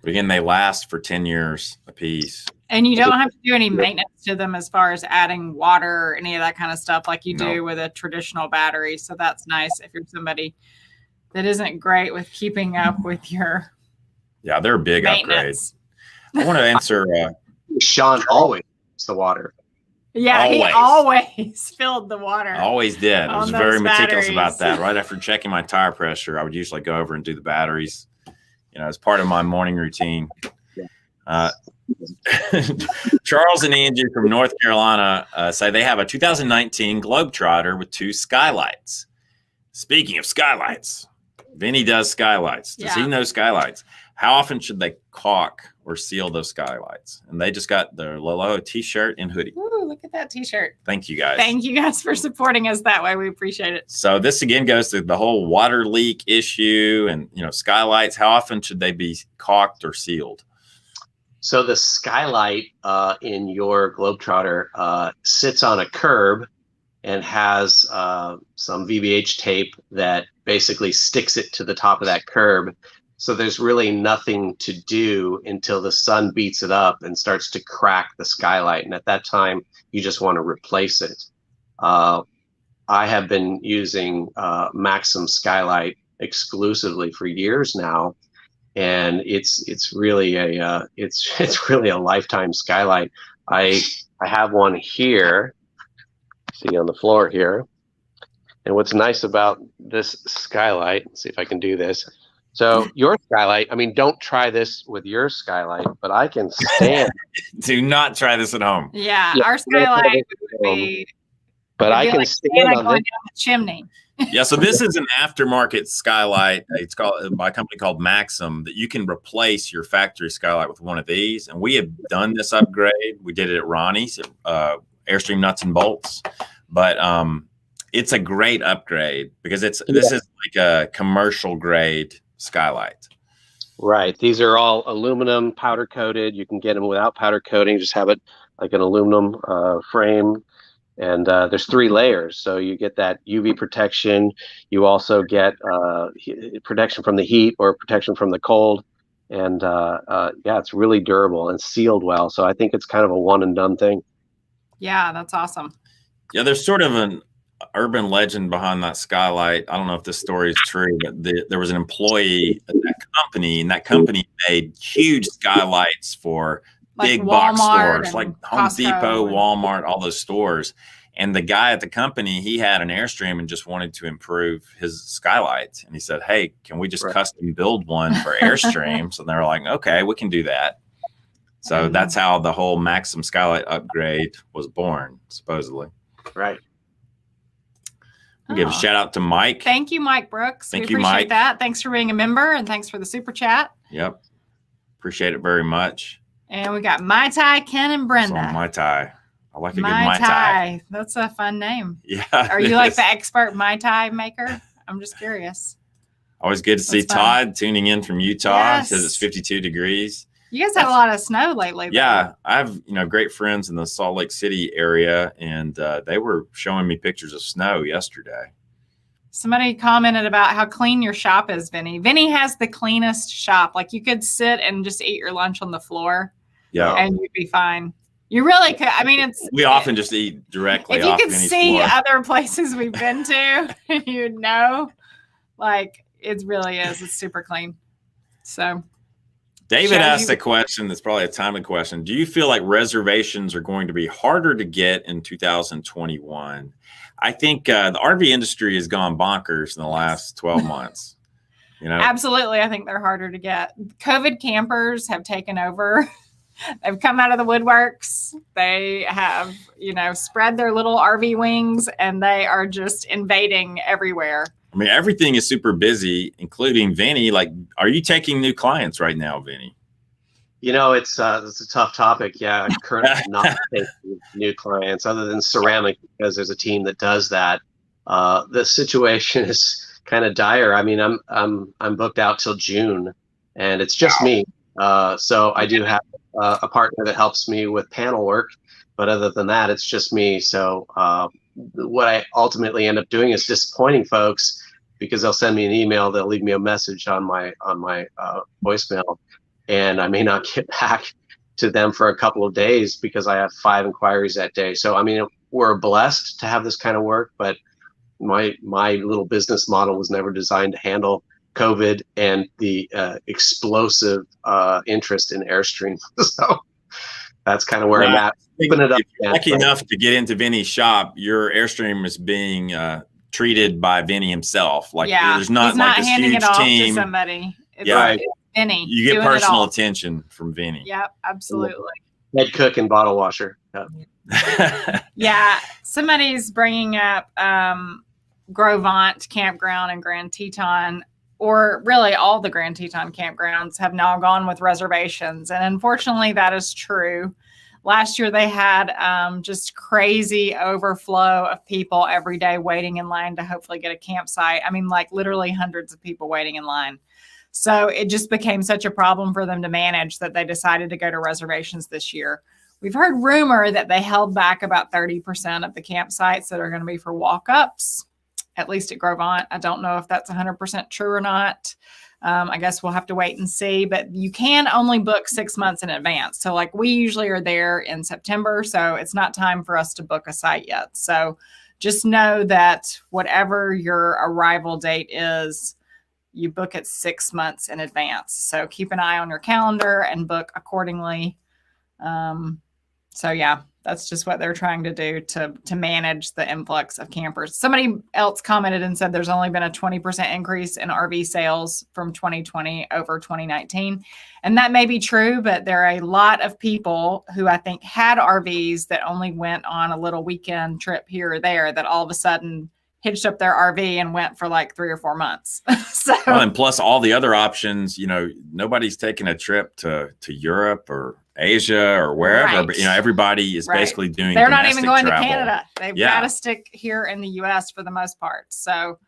But again, they last for 10 years a piece. And you don't have to do any maintenance to them as far as adding water or any of that kind of stuff like you do with a traditional battery. So that's nice if you're somebody that isn't great with keeping up with your they're a big upgrade. I want to answer. Sean always the water. Yeah, always. He always filled the water. Always did. I was very meticulous about that. Right after checking my tire pressure, I would usually go over and do the batteries, as part of my morning routine. Charles and Angie from North Carolina say they have a 2019 Globetrotter with 2 skylights. Speaking of skylights, Vinnie does skylights. Does he know skylights? How often should they caulk or seal those skylights? And they just got their LOLOHO t-shirt and hoodie. Ooh. look at that t-shirt. Thank you guys. Thank you guys for supporting us that way. We appreciate it. So this again goes to the whole water leak issue and, skylights. How often should they be caulked or sealed? So the skylight in your Globetrotter sits on a curb and has some VBH tape that basically sticks it to the top of that curb. So there's really nothing to do until the sun beats it up and starts to crack the skylight. And at that time, you just want to replace it. I have been using Maxim skylight exclusively for years now, and it's really a it's really a lifetime skylight. I have one here, see on the floor here. And what's nice about this skylight, let's see if I can do this. So your skylight, I mean, don't try this with your skylight, but I can stand. Do not try this at home. Yeah, our skylight would be. But I can stand on going this. down the chimney. Yeah, so this is an aftermarket skylight. It's called by a company called Maxim that you can replace your factory skylight with one of these. And we have done this upgrade. We did it at Ronnie's, Airstream Nuts and Bolts. But it's a great upgrade because this is like a commercial grade skylight. Right. These are all aluminum powder coated. You can get them without powder coating. Just have it like an aluminum frame. And there's 3 layers. So you get that UV protection. You also get protection from the heat or protection from the cold. And yeah, it's really durable and sealed well. So I think it's kind of a one and done thing. Yeah, that's awesome. Yeah, there's sort of an urban legend behind that skylight. I don't know if this story is true, but there was an employee at that company, and that company made huge skylights for big box stores like Home Depot, Walmart, all those stores. And the guy at the company, he had an Airstream and just wanted to improve his skylight. And he said, hey, can we just custom build one for Airstream? So they're like, okay, we can do that. So that's how the whole Maxim skylight upgrade was born, supposedly. Right. We'll give a shout out to Mike. Thank you, Mike Brooks. We appreciate that. Thanks for being a member, and thanks for the super chat. Yep. Appreciate it very much. And we got Mai Tai, Ken, and Brenda. So Mai Tai. I like a good Mai Tai. That's a fun name. Yeah. Are you like the expert Mai Tai maker? I'm just curious. Always good to see Todd tuning in from Utah. Says it's 52 degrees. You guys had a lot of snow lately. Yeah. I have, great friends in the Salt Lake City area, and they were showing me pictures of snow yesterday. Somebody commented about how clean your shop is, Vinny. Vinny has the cleanest shop. Like, you could sit and just eat your lunch on the floor. Yeah. And you'd be fine. You really could. I mean, we often just eat directly off Vinny's floor. If you could see other places we've been to, you'd know. Like, it really is. It's super clean. So David asked a question that's probably a timely question. Do you feel like reservations are going to be harder to get in 2021? I think the RV industry has gone bonkers in the last 12 months. Absolutely. I think they're harder to get. COVID campers have taken over. They've come out of the woodworks. They have, spread their little RV wings, and they are just invading everywhere. I mean, everything is super busy, including Vinny. Like, are you taking new clients right now, Vinny? It's a tough topic. Yeah, I'm currently not taking new clients other than ceramic, because there's a team that does that. The situation is kind of dire. I mean, I'm booked out till June, and it's just me. So I do have a partner that helps me with panel work, but other than that, it's just me. So what I ultimately end up doing is disappointing folks, because they'll send me an email, they'll leave me a message on my voicemail, and I may not get back to them for a couple of days because I have 5 inquiries that day. So I mean, we're blessed to have this kind of work, but my little business model was never designed to handle COVID and the explosive interest in Airstream. So that's kind of where I'm at. Open it up. Lucky enough to get into Vinny's shop, your Airstream is being treated by Vinny himself. Like, there's not like this handing huge it off team. to somebody. It's right. Vinny. You get personal attention from Vinny. Yep, absolutely. Head cook and bottle washer. Yep. Yeah, somebody's bringing up Grovant Campground and Grand Teton, or really all the Grand Teton campgrounds have now gone with reservations. And unfortunately, that is true. Last year they had just crazy overflow of people every day waiting in line to hopefully get a campsite. I mean, like literally hundreds of people waiting in line. So it just became such a problem for them to manage that they decided to go to reservations this year. We've heard rumor that they held back about 30% of the campsites that are going to be for walk-ups, at least at Grovant. I don't know if that's 100% true or not. I guess we'll have to wait and see, but you can only book 6 months in advance. So like we usually are there in September, so it's not time for us to book a site yet. So just know that whatever your arrival date is, you book it 6 months in advance. So keep an eye on your calendar and book accordingly. So yeah, that's just what they're trying to do to manage the influx of campers. Somebody else commented and said there's only been a 20% increase in RV sales from 2020 over 2019. And that may be true, but there are a lot of people who I think had RVs that only went on a little weekend trip here or there that all of a sudden hitched up their RV and went for like 3 or 4 months. Well, and plus all the other options, nobody's taking a trip to Europe or Asia or wherever, right. But everybody is basically doing. They're not even going travel. to Canada. They've got to stick here in the U.S. for the most part. So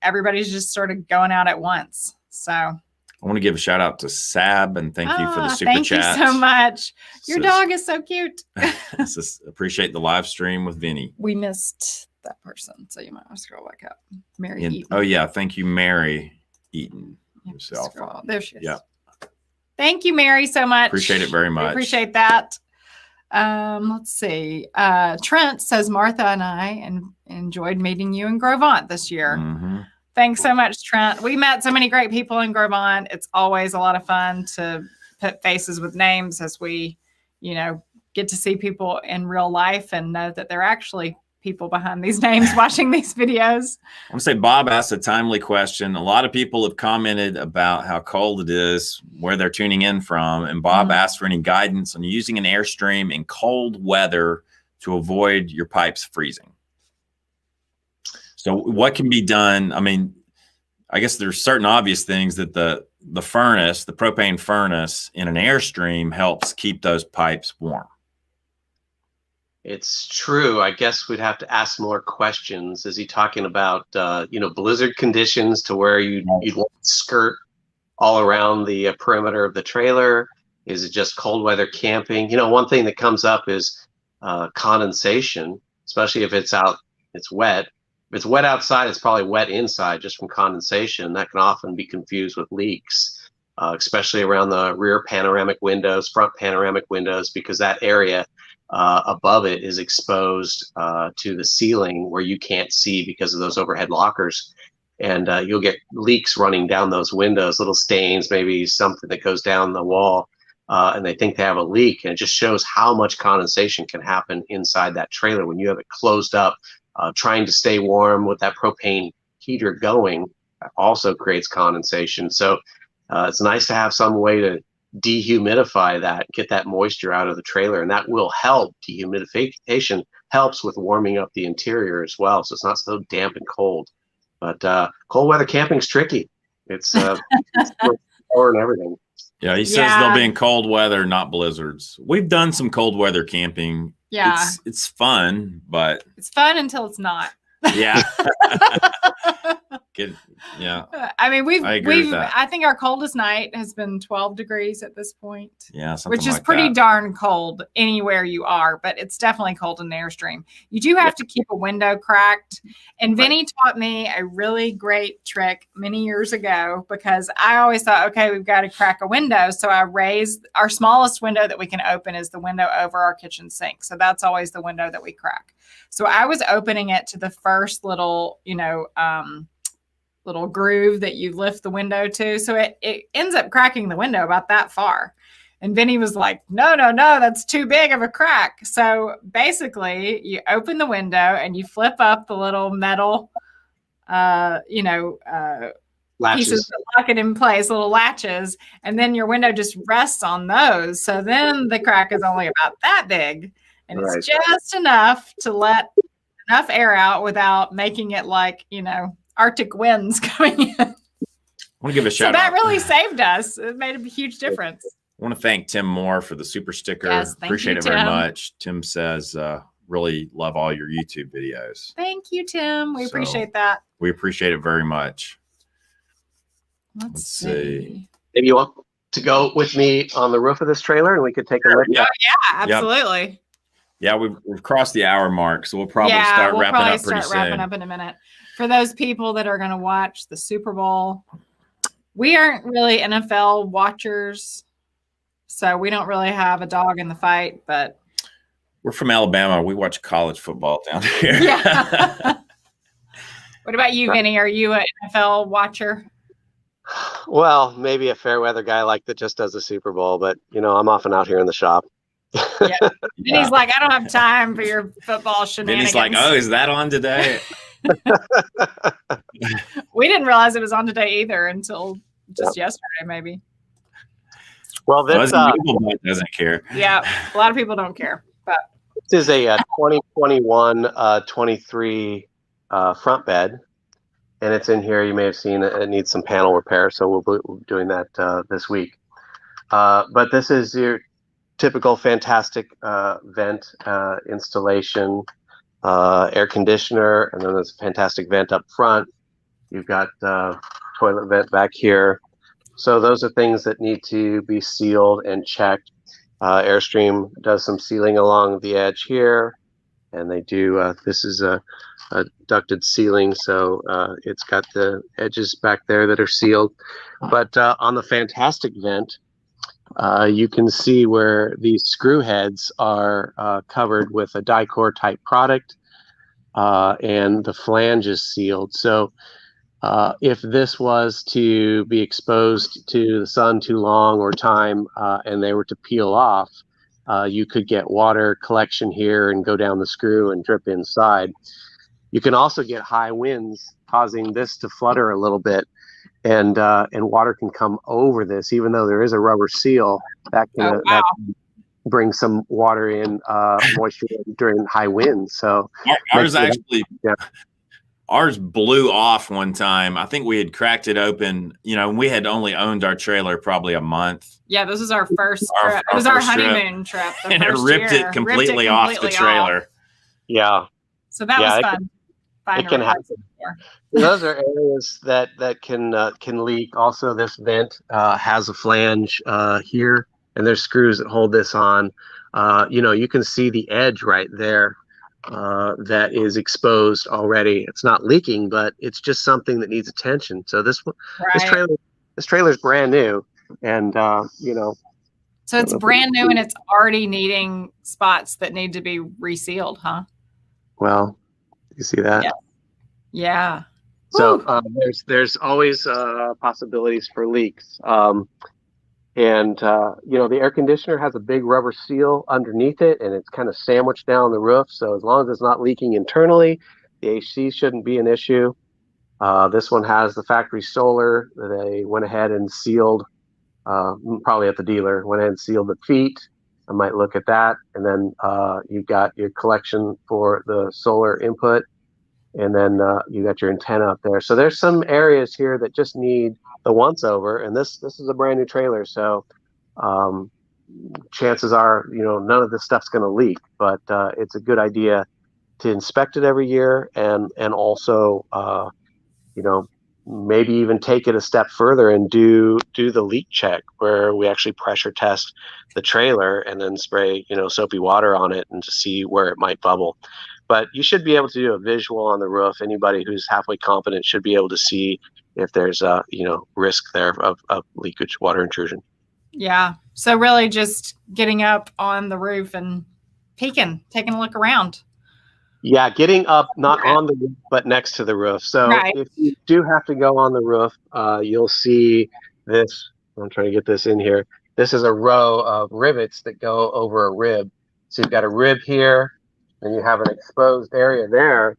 everybody's just sort of going out at once. So I want to give a shout out to Sab and thank you for the super chat. Thank you so much. Your dog is so cute. Appreciate the live stream with Vinnie. We missed that person, so you might want to scroll back up. Mary Eaton. Oh yeah, thank you, Mary Eaton. There she is. Yeah. Thank you, Mary, so much. Appreciate it very much. We appreciate that. Let's see. Trent says Martha and I enjoyed meeting you in Grovant this year. Mm-hmm. Thanks so much, Trent. We met so many great people in Grovant. It's always a lot of fun to put faces with names as we, get to see people in real life and know that they're actually people behind these names watching these videos. I want to say Bob asked a timely question. A lot of people have commented about how cold it is, where they're tuning in from. And Bob asked for any guidance on using an Airstream in cold weather to avoid your pipes freezing. So what can be done? I mean, I guess there's certain obvious things that the furnace, the propane furnace in an Airstream helps keep those pipes warm. It's true. I guess we'd have to ask more questions. Is he talking about, blizzard conditions to where you'd want to skirt all around the perimeter of the trailer? Is it just cold weather camping? One thing that comes up is condensation, especially if it's wet. If it's wet outside, it's probably wet inside just from condensation. That can often be confused with leaks, especially around the rear panoramic windows, front panoramic windows, because that area above it is exposed to the ceiling where you can't see because of those overhead lockers. And you'll get leaks running down those windows, little stains, maybe something that goes down the wall, and they think they have a leak. And it just shows how much condensation can happen inside that trailer when you have it closed up. Trying to stay warm with that propane heater going also creates condensation. So it's nice to have some way to dehumidify that, get that moisture out of the trailer, and that will help. Dehumidification helps with warming up the interior as well, so it's not so damp and cold. But cold weather camping is tricky. It's power and everything. Yeah, he says they'll be in cold weather, not blizzards. We've done some cold weather camping. Yeah, it's fun, but it's fun until it's not. Yeah. Yeah. I mean, I think our coldest night has been 12 degrees at this point. Yeah. Which is pretty darn cold anywhere you are, but it's definitely cold in the Airstream. You do have to keep a window cracked. And Vinnie taught me a really great trick many years ago, because I always thought, okay, we've got to crack a window. So I raised our smallest window that we can open is the window over our kitchen sink. So that's always the window that we crack. So I was opening it to the first little, little groove that you lift the window to. So it ends up cracking the window about that far. And Vinnie was like, no, that's too big of a crack. So basically you open the window and you flip up the little metal, pieces that lock it in place, little latches, and then your window just rests on those. So then the crack is only about that big. And it's just enough to let enough air out without making it like, Arctic winds coming in. I want to give a shout out. That really saved us. It made a huge difference. want to thank Tim Moore for the super sticker. Yes, Appreciate you, it very Tim. much. Tim says, really love all your YouTube videos. Thank you, Tim. We So, appreciate that. We appreciate it very much. Let's see. Maybe you want to go with me on the roof of this trailer and we could take a look. Yeah, absolutely. Yeah, we've crossed the hour mark, so we'll probably start wrapping up pretty soon. Wrapping up in a minute. For those people that are going to watch the Super Bowl, we aren't really NFL watchers, so we don't really have a dog in the fight, but we're from Alabama. We watch college football down here. Yeah. What about you, Vinny? Are you an NFL watcher? Well, maybe a fair weather guy like that just does the Super Bowl, but I'm often out here in the shop. Yeah. Vinny's like, I don't have time for your football shenanigans. Vinny's like, oh, is that on today? We didn't realize it was on today either until just yesterday, maybe. Well, this doesn't care. Yeah, a lot of people don't care. But this is a 2021-23 front bed, and it's in here. You may have seen it. It needs some panel repair, so we'll be doing that this week. But this is your typical fantastic vent installation, air conditioner, and then there's a fantastic vent up front. You've got toilet vent back here. So those are things that need to be sealed and checked. Airstream does some sealing along the edge here, and they do, this is a ducted sealing, so it's got the edges back there that are sealed. But on the fantastic vent, you can see where these screw heads are covered with a Dicor type product, and the flange is sealed. So if this was to be exposed to the sun too long or time, and they were to peel off, you could get water collection here and go down the screw and drip inside. You can also get high winds causing this to flutter a little bit, and water can come over this. Even though there is a rubber seal, that can bring some water in, moisture during high winds. So ours actually, ours blew off one time. I think we had cracked it open. We had only owned our trailer probably a month. Yeah, this is our first trip. It was our honeymoon trip. And it ripped it completely off the trailer. Yeah. So that was fun. It can happen. Those are areas that can leak. Also, this vent has a flange here, and there's screws that hold this on. You can see the edge right there that is exposed already. It's not leaking, but it's just something that needs attention. So this trailer is brand new, and So it's brand new, and it's already needing spots that need to be resealed, huh? Well, you see that? Yeah. So there's always possibilities for leaks. The air conditioner has a big rubber seal underneath it, and it's kind of sandwiched down the roof. So as long as it's not leaking internally, the AC shouldn't be an issue. This one has the factory solar. They went ahead and sealed, probably at the dealer, went ahead and sealed the feet. I might look at that. And then you've got your collection for the solar input. And then you got your antenna up there. So there's some areas here that just need the once over. And this is a brand new trailer. So chances are, none of this stuff's going to leak. But it's a good idea to inspect it every year, and also, maybe even take it a step further and do the leak check, where we actually pressure test the trailer and then spray, soapy water on it and to see where it might bubble. But you should be able to do a visual on the roof. Anybody who's halfway competent should be able to see if there's a risk there of leakage, water intrusion. Yeah. So really just getting up on the roof and peeking, taking a look around. Yeah, getting up, not on the roof, but next to the roof. So if you do have to go on the roof, you'll see this. I'm trying to get this in here. This is a row of rivets that go over a rib. So you've got a rib here, and you have an exposed area there,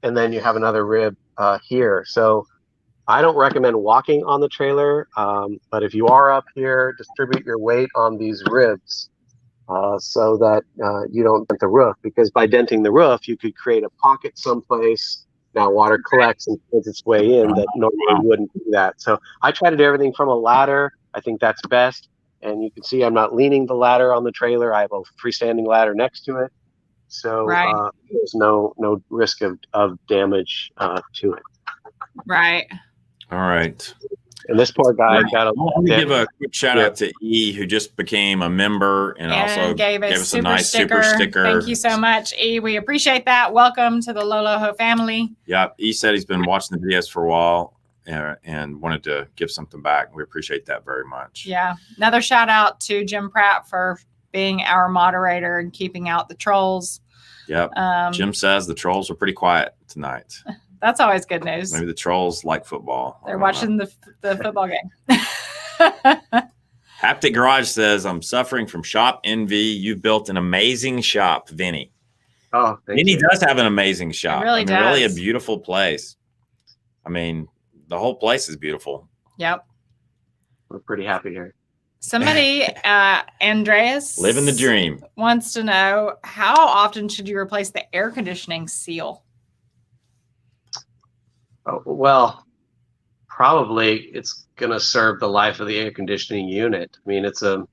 and then you have another rib here. So I don't recommend walking on the trailer, but if you are up here, distribute your weight on these ribs so that you don't dent the roof, because by denting the roof, you could create a pocket someplace. Now water collects and finds its way in that normally wouldn't do that. So I try to do everything from a ladder. I think that's best. and you can see I'm not leaning the ladder on the trailer. I have a freestanding ladder next to it, so Right. there's no risk of damage to it. Right. All right. And this poor guy got a. I want to give a quick shout out to E, who just became a member and also gave us a nice super sticker. Thank you so much, E. We appreciate that. Welcome to the LOLOHO family. Yeah, E said he's been watching the videos for a while and wanted to give something back. We appreciate that very much. Yeah. Another shout out to Jim Pratt for being our moderator and keeping out the trolls. Yep. Jim says the trolls were pretty quiet tonight. That's always good news. Maybe the trolls like football. They're watching the football game. Haptic Garage says, I'm suffering from shop envy. You built an amazing shop, Vinnie. Oh, Vinnie does have an amazing shop. It really does. Really a beautiful place. I mean, the whole place is beautiful. Yep. We're pretty happy here. Somebody, Andreas, living the dream, wants to know, how often should you replace the air conditioning seal? Oh, well, probably it's going to serve the life of the air conditioning unit. I mean, it's a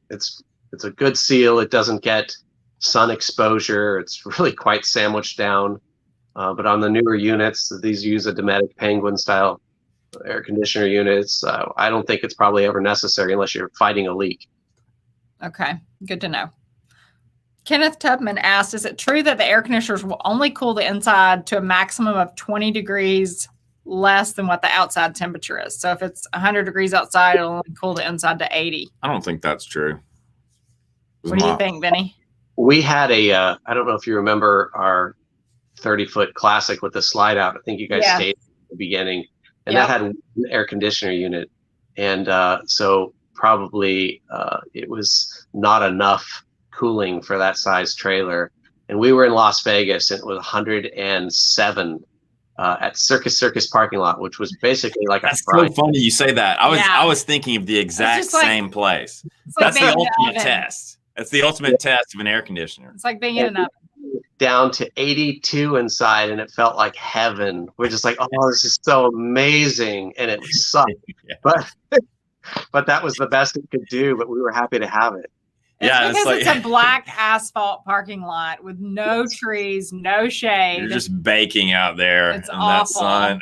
good seal. It doesn't get sun exposure. It's really quite sandwiched down. But on the newer units, these use a Dometic Penguin style air conditioner units. I don't think it's probably ever necessary unless you're fighting a leak. Okay, good to know. Kenneth Tubman asked, is it true that the air conditioners will only cool the inside to a maximum of 20 degrees less than what the outside temperature is? So if it's 100 degrees outside, it'll only cool the inside to 80. I don't think that's true. What do you think, Vinnie? We had I don't know if you remember our 30-foot classic with the slide out. I think you guys stayed at the beginning. And that had an air conditioner unit. And so probably it was not enough cooling for that size trailer. And we were in Las Vegas, and it was 107 at Circus parking lot, which was basically like That's so funny you say that. I was thinking of the exact same place. That's the ultimate test. That's the ultimate test of an air conditioner. It's like being in an oven. Down to 82 inside, and it felt like heaven. We're just like, oh, this is so amazing, and it sucked. But that was the best it could do. But we were happy to have it. It's because it's a black asphalt parking lot with no trees, no shade. You're just baking out there in that sun.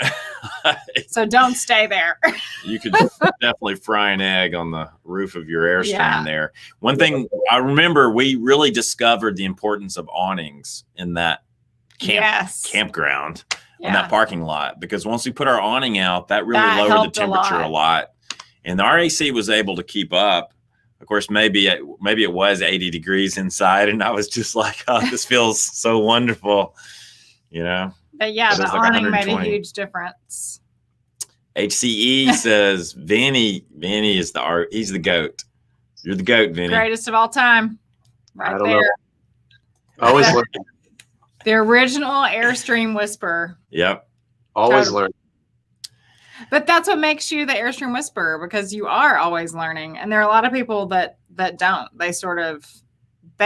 So don't stay there. You could definitely fry an egg on the roof of your Airstream there. One thing I remember, we really discovered the importance of awnings in that campground on that parking lot, because once we put our awning out, that really lowered the temperature a lot. And the RAC was able to keep up. Of course, maybe it was 80 degrees inside, and I was just like, oh, this feels so wonderful, you know? But yeah, the awning made a huge difference. HCE says, Vinnie is he's the GOAT. You're the GOAT, Vinnie. Greatest of all time. Right there. Always learning. The original Airstream whisperer. Yep. Always learning. But that's what makes you the Airstream whisperer, because you are always learning. And there are a lot of people that don't. They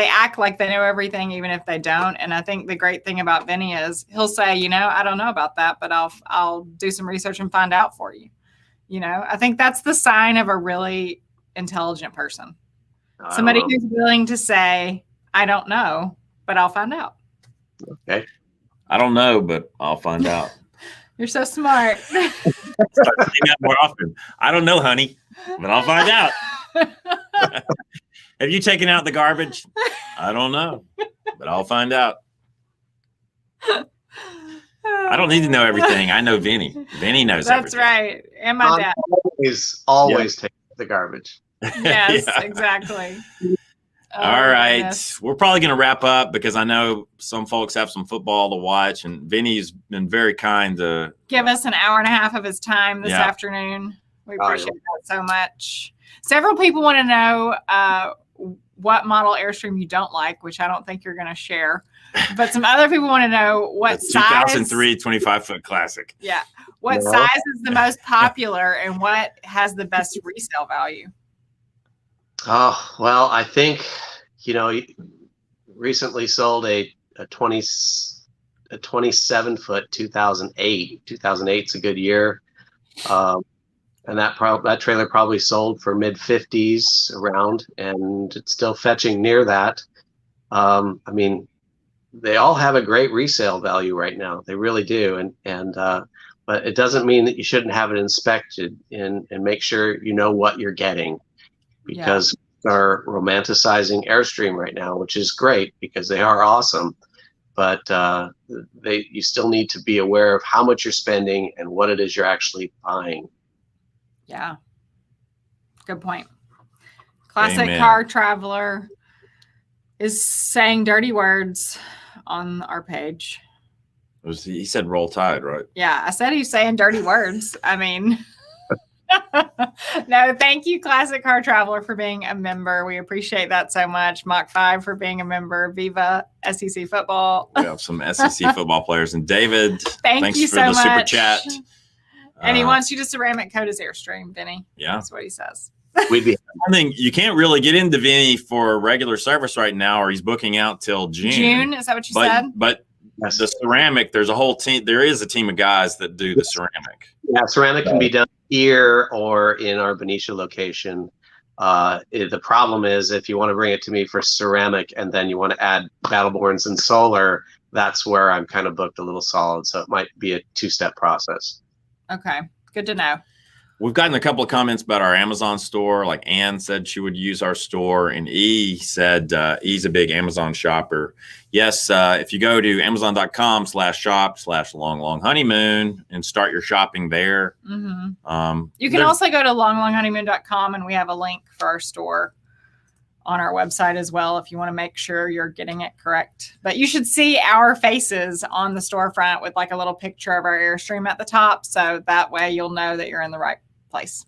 act like they know everything, even if they don't. And I think the great thing about Vinnie is he'll say, I don't know about that, but I'll do some research and find out for you. I think that's the sign of a really intelligent person. Somebody who's willing to say, I don't know, but I'll find out. Okay. I don't know, but I'll find out. You're so smart. Start saying that more often. I don't know, honey, but I'll find out. Have you taken out the garbage? I don't know, but I'll find out. I don't need to know everything. I know Vinnie. Vinnie knows everything. That's right. And my dad. Always take the garbage. Yes, exactly. All right. Goodness. We're probably going to wrap up, because I know some folks have some football to watch, and Vinnie's been very kind to give us an hour and a half of his time this afternoon. We appreciate that so much. Several people want to know what model Airstream you don't like, which I don't think you're going to share. But some other people want to know what size. 2003 25-foot classic. Yeah. What size is the most popular, and what has the best resale value? Oh, well, I think, recently sold a 27-foot 2008. 2008's a good year. and that trailer probably sold for mid-50s around, and it's still fetching near that. I mean, they all have a great resale value right now. They really do, but it doesn't mean that you shouldn't have it inspected and make sure you know what you're getting, because they're romanticizing Airstream right now, which is great because they are awesome. But you still need to be aware of how much you're spending and what it is you're actually buying. Yeah. Good point. Classic Amen. Car Traveler is saying dirty words on our page. He said roll tide, right? Yeah, I said he's saying dirty words. I mean, no, thank you, Classic Car Traveler, for being a member. We appreciate that so much. Mach 5 for being a member. Viva SEC football. We have some SEC football players. And David, thanks you for so the super much. chat. And he wants you to ceramic coat his Airstream, Vinny. Yeah. That's what he says. We'd be I think you can't really get into Vinny for regular service right now, or he's booking out till June. June, is that what you said? But the ceramic, there's a whole team. There is a team of guys that do the ceramic. Yeah, ceramic can be done here or in our Benicia location. The problem is if you want to bring it to me for ceramic and then you want to add Battleborns and solar, that's where I'm kind of booked a little solid. So it might be a two-step process. Okay, good to know. We've gotten a couple of comments about our Amazon store. Like Ann said she would use our store, and E said E's a big Amazon shopper. Yes, if you go to amazon.com/shop/long honeymoon and start your shopping there. Mm-hmm. You can also go to longhoneymoon.com, and we have a link for our store on our website as well if you want to make sure you're getting it correct. But you should see our faces on the storefront with like a little picture of our Airstream at the top. So that way you'll know that you're in the right place.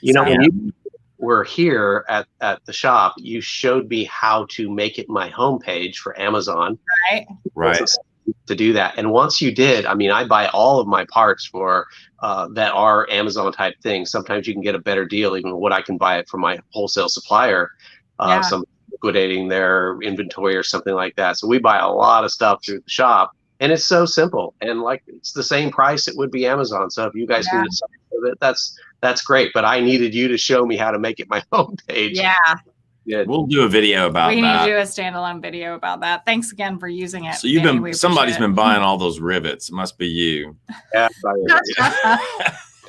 You know, when you were here at the shop, you showed me how to make it my homepage for Amazon. Right. To do that. And once you did, I mean, I buy all of my parts for that are Amazon type things. Sometimes you can get a better deal even what I can buy it from my wholesale supplier. Some liquidating their inventory or something like that. So we buy a lot of stuff through the shop, and it's so simple, and like it's the same price it would be Amazon. So if you guys can decide with it, that's great. But I needed you to show me how to make it my homepage. Yeah. Good. We'll do a video about that. We need to do a standalone video about that. Thanks again for using it. So somebody's been buying all those rivets. It must be you. Yeah.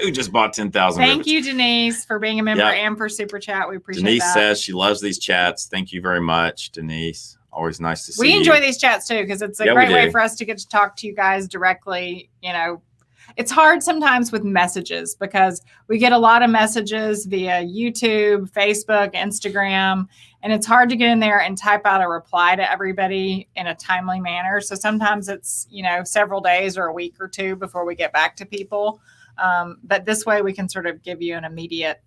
Who just bought 10,000 Thank you, Denise, for being a member and for Super Chat. We appreciate Denise that. says she loves these chats. Thank you very much, Denise. Always nice to see you. We enjoy these chats too because it's a great way for us to get to talk to you guys directly. You know, it's hard sometimes with messages because we get a lot of messages via YouTube, Facebook, Instagram, and it's hard to get in there and type out a reply to everybody in a timely manner. So sometimes it's, several days or a week or two before we get back to people. But this way we can sort of give you an immediate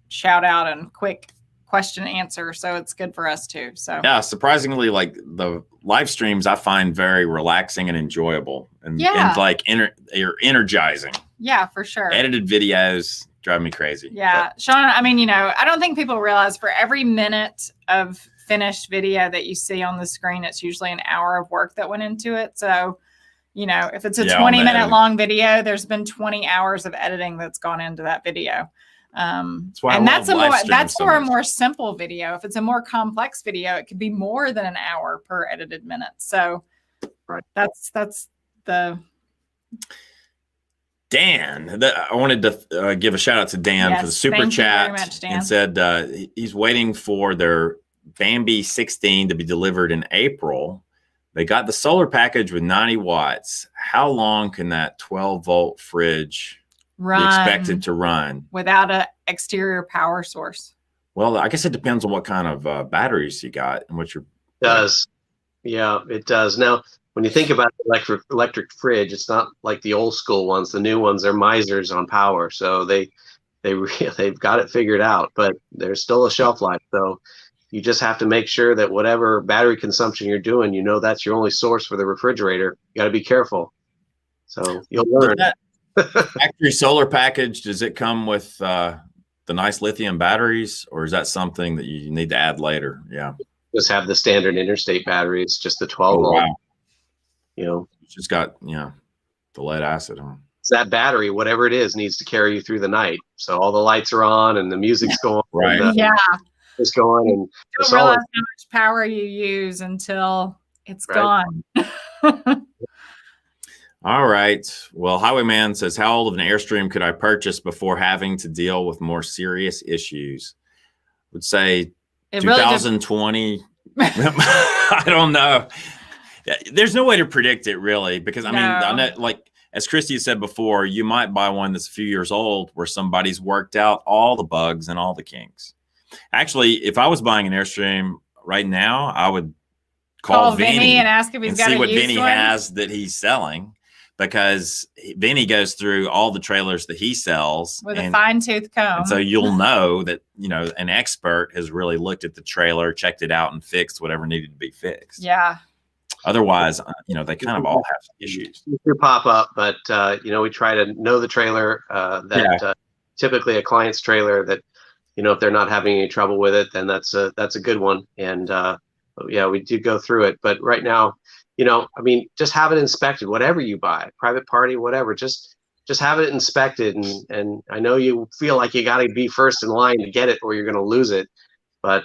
shout out and quick question answer. So it's good for us too. So yeah, surprisingly, like the live streams I find very relaxing and enjoyable and like you're energizing. Yeah, for sure. Edited videos drive me crazy. Yeah. But Sean, I mean, I don't think people realize for every minute of finished video that you see on the screen, it's usually an hour of work that went into it. So if it's a 20-minute long video, there's been 20 hours of editing that's gone into that video. And that's for a more simple video. If it's a more complex video, it could be more than an hour per edited minute. So that's the Dan. I wanted to give a shout out to Dan for the super chat much, and said he's waiting for their Bambi 16 to be delivered in April. They got the solar package with 90 watts. How long can that 12-volt fridge be expected to run? Without an exterior power source? Well, I guess it depends on what kind of batteries you got and what your... It does. Yeah, it does. Now, when you think about the electric fridge, it's not like the old school ones. The new ones are misers on power. So they've got it figured out, but there's still a shelf life. So you just have to make sure that whatever battery consumption you're doing, that's your only source for the refrigerator. You got to be careful. So you'll learn. Factory solar package, does it come with the nice lithium batteries, or is that something that you need to add later? Yeah. Just have the standard interstate batteries, just the 12 volt. Wow. It's just got, the lead acid on. that battery, whatever it is, needs to carry you through the night. So all the lights are on and the music's going, Right. and Yeah. it's going, and You don't realize how much power you use until it's gone. All right. Well, Highwayman says, how old of an Airstream could I purchase before having to deal with more serious issues? I would say 2020. I don't know. There's no way to predict it, really, because I mean, I know, like as Christy said before, you might buy one that's a few years old where somebody's worked out all the bugs and all the kinks. Actually, if I was buying an Airstream right now, I would call Vinnie and ask if he's got see what used Vinnie one. has that he's selling, because Vinnie goes through all the trailers that he sells with a fine-tooth comb. And so you'll know that, you know, an expert has really looked at the trailer, checked it out, and fixed whatever needed to be fixed. Yeah. Otherwise, you know, they kind of all have issues. They pop up, but you know, we try to know the trailer typically a client's trailer that, you know, if they're not having any trouble with it, then that's a good one. And yeah, we do go through it. But right now, you know, I mean, just have it inspected. Whatever you buy, private party, whatever, just have it inspected. And I know you feel like you got to be first in line to get it, or you're going to lose it. But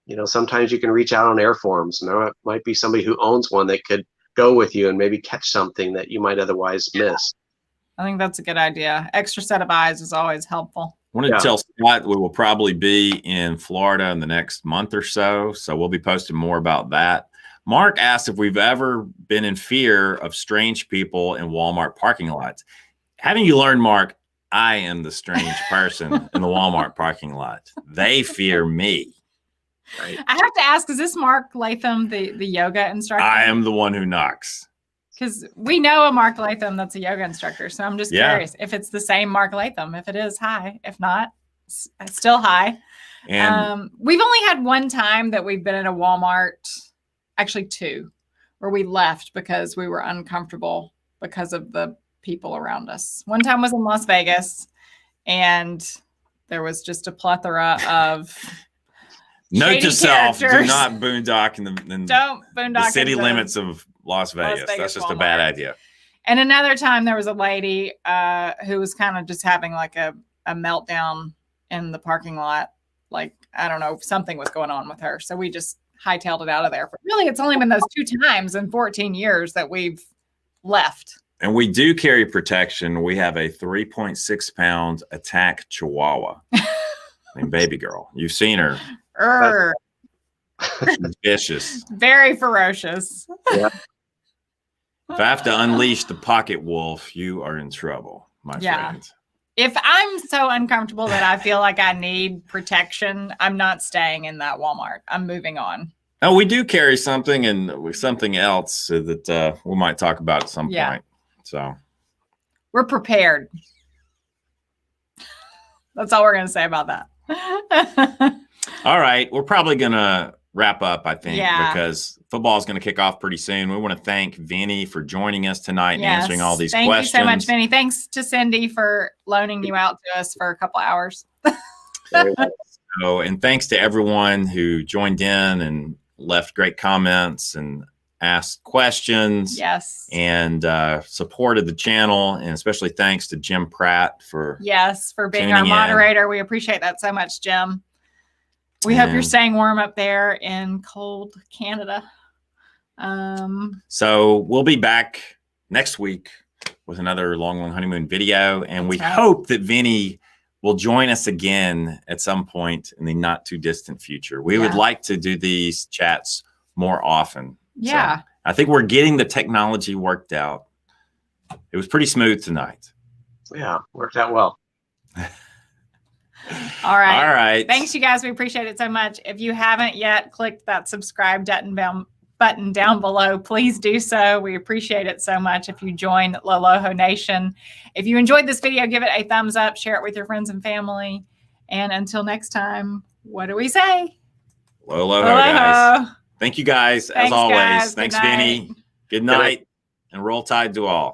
you know, sometimes you can reach out on Airforums, and there might be somebody who owns one that could go with you and maybe catch something that you might otherwise miss. I think that's a good idea. Extra set of eyes is always helpful. I want to tell Scott we will probably be in Florida in the next month or so. So we'll be posting more about that. Mark asked if we've ever been in fear of strange people in Walmart parking lots. Haven't you learned, Mark, I am the strange person in the Walmart parking lot. They fear me. Right? I have to ask, is this Mark Latham, the yoga instructor? I am the one who knocks. Because we know a Mark Latham that's a yoga instructor. So I'm just curious if it's the same Mark Latham. If it is, hi. If not, it's still hi. And we've only had one time that we've been in a Walmart, actually two, where we left because we were uncomfortable because of the people around us. One time was in Las Vegas, and there was just a plethora of note to self: do characters. not boondock in the city limits of Las Vegas. That's just Walmart. A bad idea. And another time there was a lady who was kind of just having like a meltdown in the parking lot. Like, I don't know, something was going on with her. So we just hightailed it out of there. But really, it's only been those two times in 14 years that we've left. And we do carry protection. We have a 3.6 pound attack Chihuahua. I mean, baby girl. You've seen her. She's vicious. Very ferocious. Yeah. If I have to unleash the pocket wolf, you are in trouble, my friend. If I'm so uncomfortable that I feel like I need protection, I'm not staying in that Walmart. I'm moving on. Oh, we do carry something and something else that we might talk about at some point. So we're prepared. That's all we're going to say about that. All right. We're probably going to wrap up, I think, because football is going to kick off pretty soon. We want to thank Vinnie for joining us tonight and answering all these questions. Thank you so much, Vinnie. Thanks to Cindy for loaning you out to us for a couple hours. And thanks to everyone who joined in and left great comments and asked questions. Yes. And supported the channel. And especially thanks to Jim Pratt for being our moderator. We appreciate that so much, Jim. We hope you're staying warm up there in cold Canada. So we'll be back next week with another Long Honeymoon video. And we hope that Vinnie will join us again at some point in the not too distant future. We would like to do these chats more often. Yeah. So I think we're getting the technology worked out. It was pretty smooth tonight. Yeah, worked out well. All right. All right. Thanks, you guys. We appreciate it so much. If you haven't yet clicked that subscribe button down below, please do so. We appreciate it so much if you join LOLOHO Nation. If you enjoyed this video, give it a thumbs up, share it with your friends and family. And until next time, what do we say? LOLOHO, guys. Thank you guys, as always. Guys. Thanks, Vinnie. Good night, and roll tide to all.